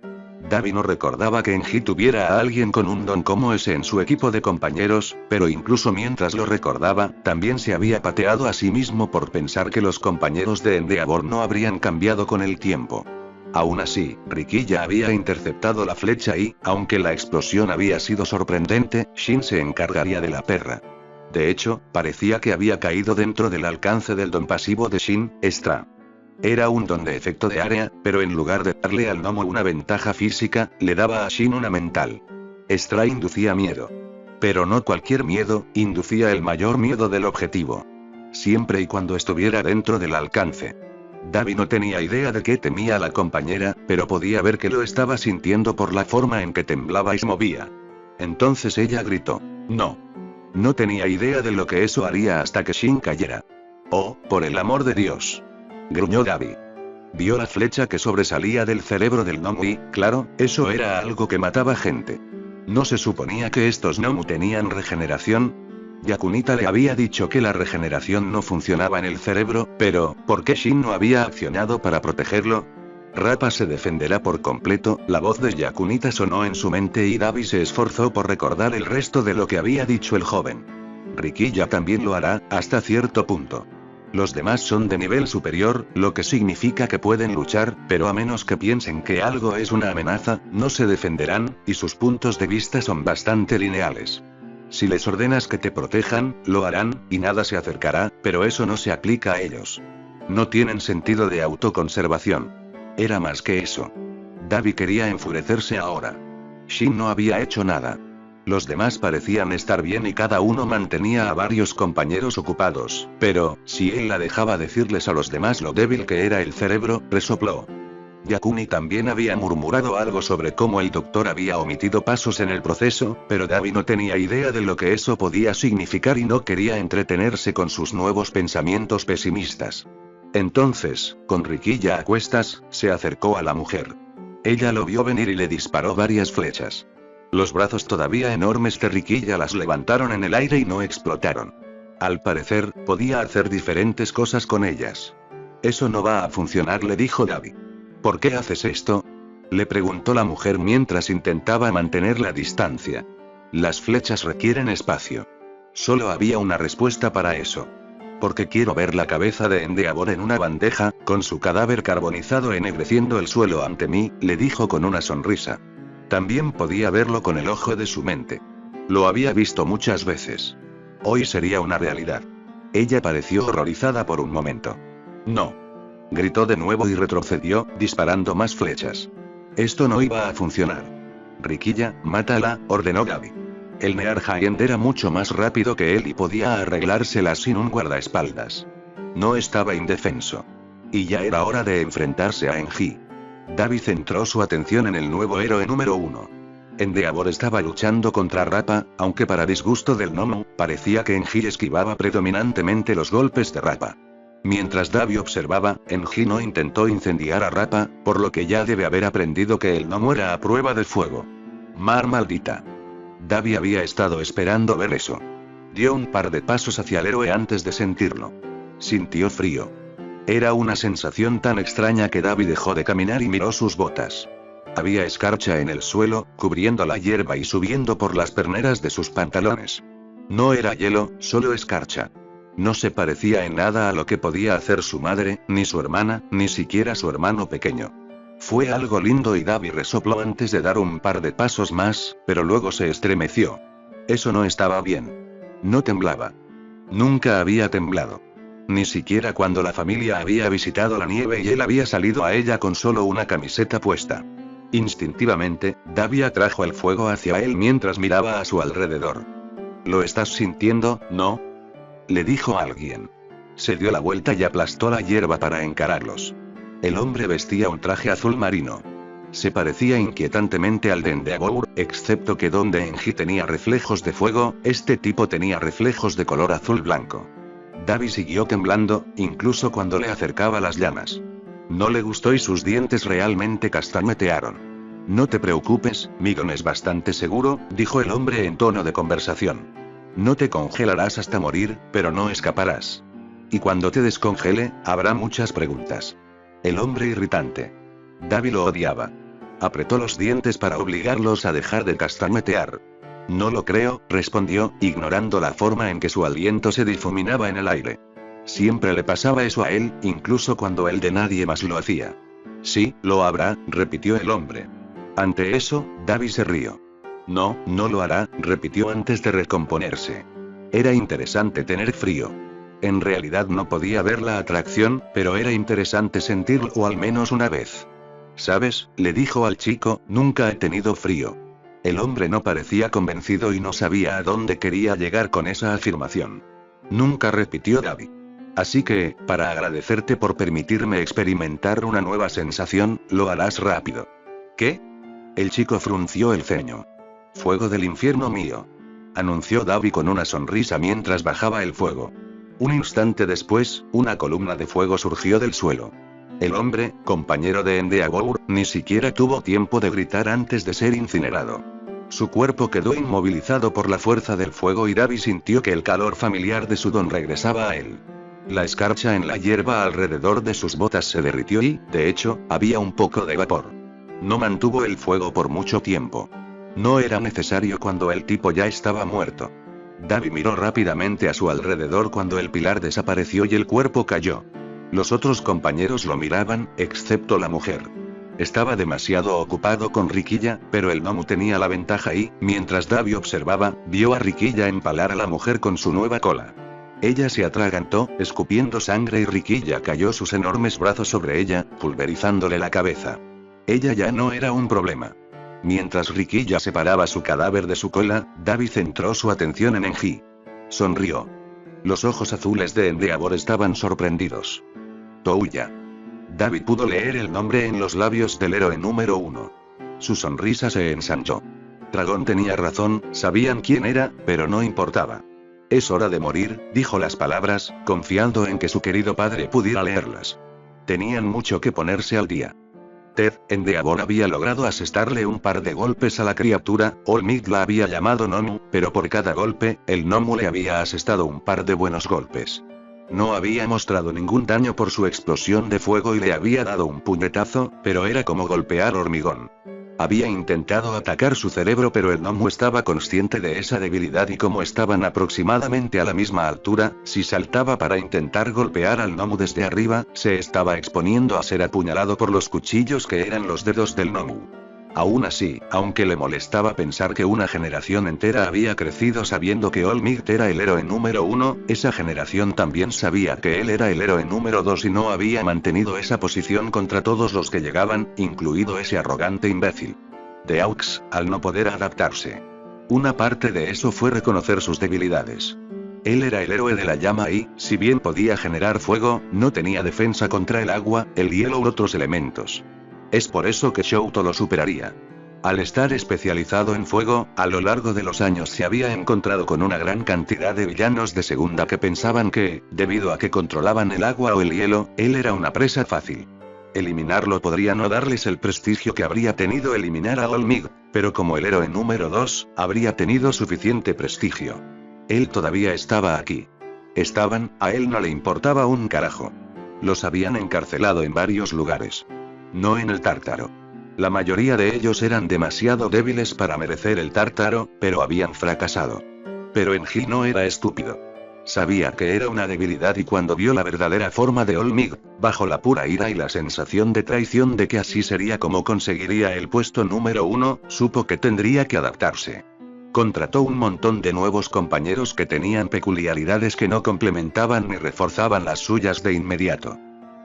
Speaker 1: Davi no recordaba que Enji tuviera a alguien con un don como ese en su equipo de compañeros, pero incluso mientras lo recordaba, también se había pateado a sí mismo por pensar que los compañeros de Endeavor no habrían cambiado con el tiempo. Aún así, Riki ya había interceptado la flecha y, aunque la explosión había sido sorprendente, Shin se encargaría de la perra. De hecho, parecía que había caído dentro del alcance del don pasivo de Shin, Extra. Era un don de efecto de área, pero en lugar de darle al gnomo una ventaja física, le daba a Shin una mental. Extra inducía miedo. Pero no cualquier miedo, inducía el mayor miedo del objetivo. Siempre y cuando estuviera dentro del alcance. Davi no tenía idea de qué temía a la compañera, pero podía ver que lo estaba sintiendo por la forma en que temblaba y se movía. Entonces ella gritó. No. No tenía idea de lo que eso haría hasta que Shin cayera. Oh, por el amor de Dios. Gruñó Davi. Vio la flecha que sobresalía del cerebro del gnomo y, claro, eso era algo que mataba gente. ¿No se suponía que estos gnomu tenían regeneración? Yakunita le había dicho que la regeneración no funcionaba en el cerebro, pero, ¿por qué Shin no había accionado para protegerlo? Rappa se defenderá por completo. La voz de Yakunita sonó en su mente y Davi se esforzó por recordar el resto de lo que había dicho el joven. Riki ya también lo hará, hasta cierto punto. Los demás son de nivel superior, lo que significa que pueden luchar, pero a menos que piensen que algo es una amenaza, no se defenderán, y sus puntos de vista son bastante lineales. Si les ordenas que te protejan, lo harán, y nada se acercará, pero eso no se aplica a ellos. No tienen sentido de autoconservación. Era más que eso. Davi quería enfurecerse ahora. Shin no había hecho nada. Los demás parecían estar bien y cada uno mantenía a varios compañeros ocupados, pero, si él la dejaba decirles a los demás lo débil que era el cerebro, resopló. Yakuni también había murmurado algo sobre cómo el doctor había omitido pasos en el proceso, pero Davi no tenía idea de lo que eso podía significar y no quería entretenerse con sus nuevos pensamientos pesimistas. Entonces, con Riquilla a cuestas, se acercó a la mujer. Ella lo vio venir y le disparó varias flechas. Los brazos todavía enormes de Riquilla las levantaron en el aire y no explotaron. Al parecer, podía hacer diferentes cosas con ellas. Eso no va a funcionar, le dijo Davi. ¿Por qué haces esto? Le preguntó la mujer mientras intentaba mantener la distancia. Las flechas requieren espacio. Solo había una respuesta para eso. Porque quiero ver la cabeza de Endeavor en una bandeja, con su cadáver carbonizado ennegreciendo el suelo ante mí, le dijo con una sonrisa. También podía verlo con el ojo de su mente. Lo había visto muchas veces. Hoy sería una realidad. Ella pareció horrorizada por un momento. No. Gritó de nuevo y retrocedió, disparando más flechas. Esto no iba a funcionar. Riquilla, mátala, ordenó Davi. El Neargiant era mucho más rápido que él y podía arreglárselas sin un guardaespaldas. No estaba indefenso. Y ya era hora de enfrentarse a Enji. Davi centró su atención en el nuevo héroe número 1. Endeavor estaba luchando contra Rappa, aunque para disgusto del gnomo, parecía que Enji esquivaba predominantemente los golpes de Rappa. Mientras Davi observaba, Enji no intentó incendiar a Rappa, por lo que ya debe haber aprendido que él no muera a prueba de fuego. Mar maldita. Davi había estado esperando ver eso. Dio un par de pasos hacia el héroe antes de sentirlo. Sintió frío. Era una sensación tan extraña que Davi dejó de caminar y miró sus botas. Había escarcha en el suelo, cubriendo la hierba y subiendo por las perneras de sus pantalones. No era hielo, solo escarcha. No se parecía en nada a lo que podía hacer su madre, ni su hermana, ni siquiera su hermano pequeño. Fue algo lindo y Davi resopló antes de dar un par de pasos más, pero luego se estremeció. Eso no estaba bien. No temblaba. Nunca había temblado. Ni siquiera cuando la familia había visitado la nieve y él había salido a ella con solo una camiseta puesta. Instintivamente, Davi atrajo el fuego hacia él mientras miraba a su alrededor. ¿Lo estás sintiendo, no? Le dijo alguien. Se dio la vuelta y aplastó la hierba para encararlos. El hombre vestía un traje azul marino. Se parecía inquietantemente al de Endeavor, excepto que donde Enji tenía reflejos de fuego, este tipo tenía reflejos de color azul blanco. Davi siguió temblando, incluso cuando le acercaba las llamas. No le gustó y sus dientes realmente castañetearon. No te preocupes, Migon es bastante seguro, dijo el hombre en tono de conversación. No te congelarás hasta morir, pero no escaparás. Y cuando te descongele, habrá muchas preguntas. El hombre irritante. Davi lo odiaba. Apretó los dientes para obligarlos a dejar de castañetear. No lo creo, respondió, ignorando la forma en que su aliento se difuminaba en el aire. Siempre le pasaba eso a él, incluso cuando el de nadie más lo hacía. Sí, lo habrá, repitió el hombre. Ante eso, Davi se rió. No, no lo hará, repitió antes de recomponerse. Era interesante tener frío. En realidad no podía ver la atracción, pero era interesante sentirlo al menos una vez. ¿Sabes?, le dijo al chico, nunca he tenido frío. El hombre no parecía convencido y no sabía a dónde quería llegar con esa afirmación. Nunca, repitió Davi. Así que, para agradecerte por permitirme experimentar una nueva sensación, lo harás rápido. ¿Qué? El chico frunció el ceño. Fuego del infierno mío. Anunció Davi con una sonrisa mientras bajaba el fuego. Un instante después, una columna de fuego surgió del suelo. El hombre, compañero de Endeavor, ni siquiera tuvo tiempo de gritar antes de ser incinerado. Su cuerpo quedó inmovilizado por la fuerza del fuego y Davi sintió que el calor familiar de su don regresaba a él. La escarcha en la hierba alrededor de sus botas se derritió y, de hecho, había un poco de vapor. No mantuvo el fuego por mucho tiempo. No era necesario cuando el tipo ya estaba muerto. Davi miró rápidamente a su alrededor cuando el pilar desapareció y el cuerpo cayó. Los otros compañeros lo miraban, excepto la mujer. Estaba demasiado ocupado con Riquilla, pero el gnomo tenía la ventaja y, mientras Davi observaba, vio a Riquilla empalar a la mujer con su nueva cola. Ella se atragantó, escupiendo sangre y Riquilla cayó sus enormes brazos sobre ella, pulverizándole la cabeza. Ella ya no era un problema. Mientras Riquilla separaba su cadáver de su cola, Davi centró su atención en Enji. Sonrió. Los ojos azules de Endeavor estaban sorprendidos. Touya. Davi pudo leer el nombre en los labios del héroe número 1. Su sonrisa se ensanchó. Dragón tenía razón, sabían quién era, pero no importaba. Es hora de morir, dijo las palabras, confiando en que su querido padre pudiera leerlas. Tenían mucho que ponerse al día. Endeavor había logrado asestarle un par de golpes a la criatura. All Might la había llamado Nomu, pero por cada golpe, el Nomu le había asestado un par de buenos golpes. No había mostrado ningún daño por su explosión de fuego y le había dado un puñetazo, pero era como golpear hormigón. Había intentado atacar su cerebro, pero el Nomu estaba consciente de esa debilidad y como estaban aproximadamente a la misma altura, si saltaba para intentar golpear al Nomu desde arriba, se estaba exponiendo a ser apuñalado por los cuchillos que eran los dedos del Nomu. Aún así, aunque le molestaba pensar que una generación entera había crecido sabiendo que All Might era el héroe número 1, esa generación también sabía que él era el héroe número 2 y no había mantenido esa posición contra todos los que llegaban, incluido ese arrogante imbécil. Deux, al no poder adaptarse. Una parte de eso fue reconocer sus debilidades. Él era el héroe de la llama y, si bien podía generar fuego, no tenía defensa contra el agua, el hielo u otros elementos. Es por eso que Shoto lo superaría. Al estar especializado en fuego, a lo largo de los años se había encontrado con una gran cantidad de villanos de segunda que pensaban que, debido a que controlaban el agua o el hielo, él era una presa fácil. Eliminarlo podría no darles el prestigio que habría tenido eliminar a All Might, pero como el héroe número 2, habría tenido suficiente prestigio. Él todavía estaba aquí. A él no le importaba un carajo. Los habían encarcelado en varios lugares. No en el Tártaro. La mayoría de ellos eran demasiado débiles para merecer el Tártaro, pero habían fracasado. Pero Enji no era estúpido. Sabía que era una debilidad y cuando vio la verdadera forma de All Might, bajo la pura ira y la sensación de traición de que así sería como conseguiría el puesto número 1, supo que tendría que adaptarse. Contrató un montón de nuevos compañeros que tenían peculiaridades que no complementaban ni reforzaban las suyas de inmediato.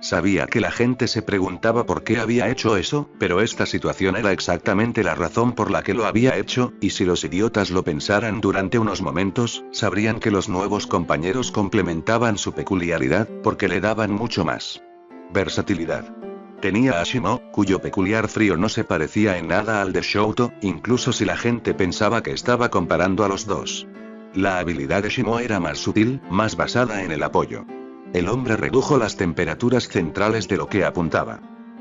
Speaker 1: Sabía que la gente se preguntaba por qué había hecho eso, pero esta situación era exactamente la razón por la que lo había hecho, y si los idiotas lo pensaran durante unos momentos, sabrían que los nuevos compañeros complementaban su peculiaridad, porque le daban mucho más versatilidad. Tenía a Shimo, cuyo peculiar frío no se parecía en nada al de Shoto, incluso si la gente pensaba que estaba comparando a los dos. La habilidad de Shimo era más sutil, más basada en el apoyo. El hombre redujo las temperaturas centrales de lo que apuntaba.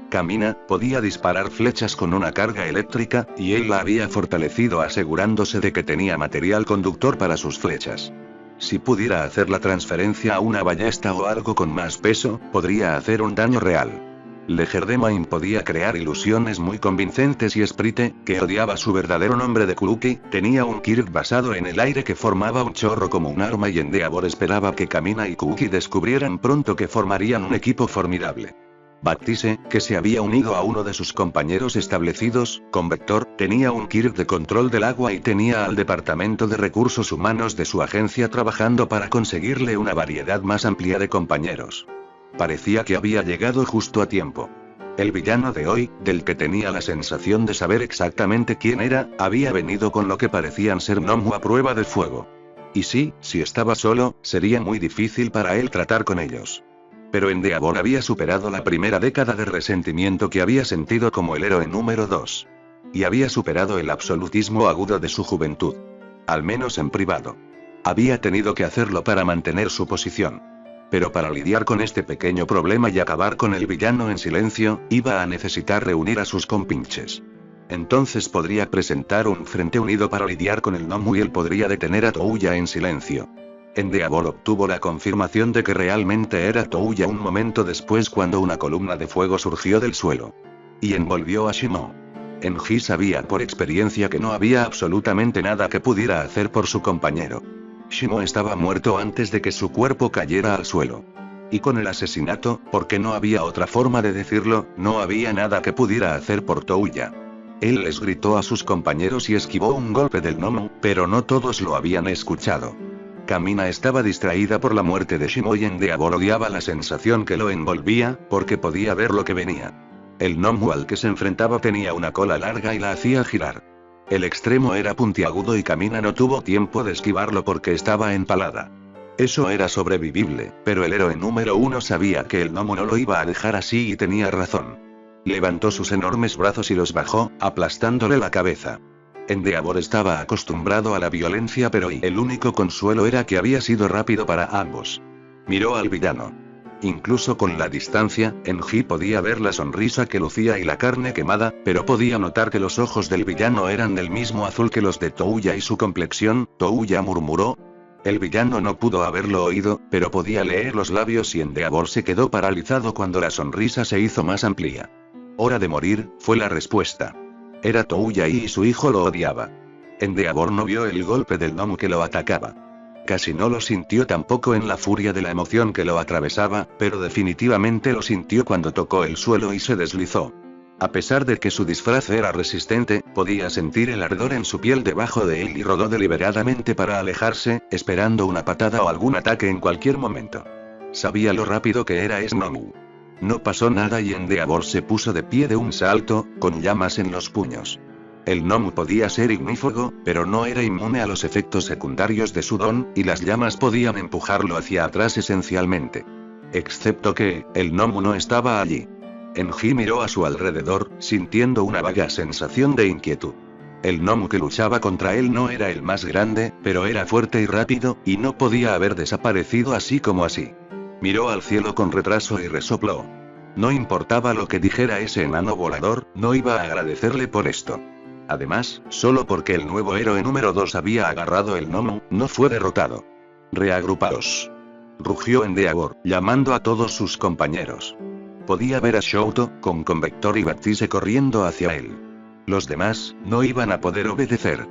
Speaker 1: Kamina podía disparar flechas con una carga eléctrica, y él la había fortalecido asegurándose de que tenía material conductor para sus flechas. Si pudiera hacer la transferencia a una ballesta o algo con más peso, podría hacer un daño real. Legerdemain podía crear ilusiones muy convincentes y Sprite, que odiaba su verdadero nombre de Kuruki, tenía un Kirk basado en el aire que formaba un chorro como un arma y Endeavor esperaba que Kamina y Kuki descubrieran pronto que formarían un equipo formidable. Baptiste, que se había unido a uno de sus compañeros establecidos, con Vector, tenía un Kirk de control del agua y tenía al Departamento de Recursos Humanos de su agencia trabajando para conseguirle una variedad más amplia de compañeros. Parecía que había llegado justo a tiempo. El villano de hoy, del que tenía la sensación de saber exactamente quién era, había venido con lo que parecían ser Nomu a prueba de fuego. Y sí, si estaba solo, sería muy difícil para él tratar con ellos. Pero Endeavor había superado la primera década de resentimiento que había sentido como el héroe número 2. Y había superado el absolutismo agudo de su juventud. Al menos en privado. Había tenido que hacerlo para mantener su posición. Pero para lidiar con este pequeño problema y acabar con el villano en silencio, iba a necesitar reunir a sus compinches. Entonces podría presentar un frente unido para lidiar con el Nomu y él podría detener a Touya en silencio. Endeavor obtuvo la confirmación de que realmente era Touya un momento después cuando una columna de fuego surgió del suelo. Y envolvió a Shimo. Enji sabía por experiencia que no había absolutamente nada que pudiera hacer por su compañero. Shimo estaba muerto antes de que su cuerpo cayera al suelo. Y con el asesinato, porque no había otra forma de decirlo, no había nada que pudiera hacer por Touya. Él les gritó a sus compañeros y esquivó un golpe del Nomu, pero no todos lo habían escuchado. Kamina estaba distraída por la muerte de Shimo y Endeavor odiaba la sensación que lo envolvía, porque podía ver lo que venía. El Nomu al que se enfrentaba tenía una cola larga y la hacía girar. El extremo era puntiagudo y Kamina no tuvo tiempo de esquivarlo porque estaba empalada. Eso era sobrevivible, pero el héroe número 1 sabía que el Nomu no lo iba a dejar así y tenía razón. Levantó sus enormes brazos y los bajó, aplastándole la cabeza. Endeavor estaba acostumbrado a la violencia pero el único consuelo era que había sido rápido para ambos. Miró al villano. Incluso con la distancia, Enji podía ver la sonrisa que lucía y la carne quemada, pero podía notar que los ojos del villano eran del mismo azul que los de Touya y su complexión. Touya murmuró. El villano no pudo haberlo oído, pero podía leer los labios y Endeavor se quedó paralizado cuando la sonrisa se hizo más amplia. Hora de morir, fue la respuesta. Era Touya y su hijo lo odiaba. Endeavor no vio el golpe del gnomo que lo atacaba. Casi no lo sintió tampoco en la furia de la emoción que lo atravesaba, pero definitivamente lo sintió cuando tocó el suelo y se deslizó. A pesar de que su disfraz era resistente, podía sentir el ardor en su piel debajo de él y rodó deliberadamente para alejarse, esperando una patada o algún ataque en cualquier momento. Sabía lo rápido que era Snow. No pasó nada y Endeavor se puso de pie de un salto, con llamas en los puños. El gnomo podía ser ignífugo, pero no era inmune a los efectos secundarios de su don, y las llamas podían empujarlo hacia atrás esencialmente. Excepto que, el gnomo no estaba allí. Enji miró a su alrededor, sintiendo una vaga sensación de inquietud. El gnomo que luchaba contra él no era el más grande, pero era fuerte y rápido, y no podía haber desaparecido así como así. Miró al cielo con retraso y resopló. No importaba lo que dijera ese enano volador, no iba a agradecerle por esto. Además, solo porque el nuevo héroe número 2 había agarrado el gnomo, no fue derrotado. Reagrupaos. Rugió Endeavor, llamando a todos sus compañeros. Podía ver a Shouto, con Convector y Baptiste corriendo hacia él. Los demás, no iban a poder obedecer.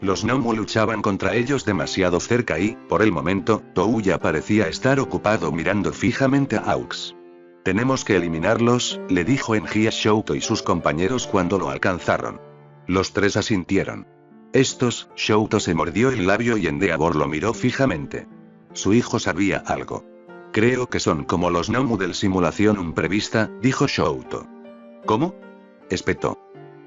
Speaker 1: Los gnomos luchaban contra ellos demasiado cerca y, por el momento, Touya parecía estar ocupado mirando fijamente a Aux. Tenemos que eliminarlos, le dijo Enji a Shouto y sus compañeros cuando lo alcanzaron. Los tres asintieron. Shouto se mordió el labio y Endeavor lo miró fijamente. Su hijo sabía algo. Creo que son como los gnomu del simulación prevista, dijo Shouto. ¿Cómo? Espetó.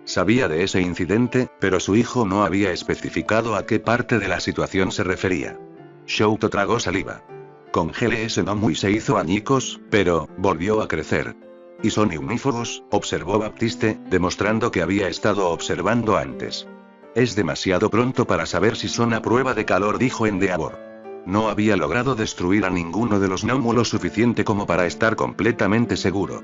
Speaker 1: Sabía de ese incidente, pero su hijo no había especificado a qué parte de la situación se refería. Shouto tragó saliva. Congelé ese gnomu y se hizo añicos, pero volvió a crecer. ¿Y son ignífugos?, observó Baptiste, demostrando que había estado observando antes. Es demasiado pronto para saber si son a prueba de calor, dijo Endeavor. No había logrado destruir a ninguno de los gnomu lo suficiente como para estar completamente seguro.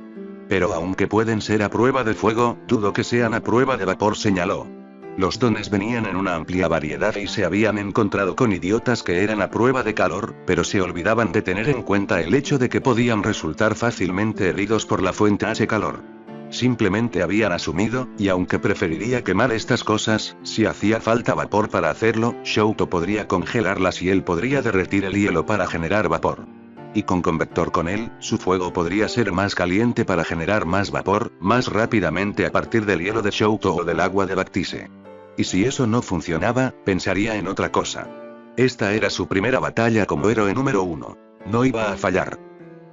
Speaker 1: Pero aunque pueden ser a prueba de fuego, dudo que sean a prueba de vapor, señaló. Los dones venían en una amplia variedad y se habían encontrado con idiotas que eran a prueba de calor, pero se olvidaban de tener en cuenta el hecho de que podían resultar fácilmente heridos por la fuente a ese calor. Simplemente habían asumido, y aunque preferiría quemar estas cosas, si hacía falta vapor para hacerlo, Shouto podría congelarlas y él podría derretir el hielo para generar vapor. Y con Convector con él, su fuego podría ser más caliente para generar más vapor, más rápidamente a partir del hielo de Shouto o del agua de Baptiste. Y si eso no funcionaba, pensaría en otra cosa. Esta era su primera batalla como héroe número 1. No iba a fallar.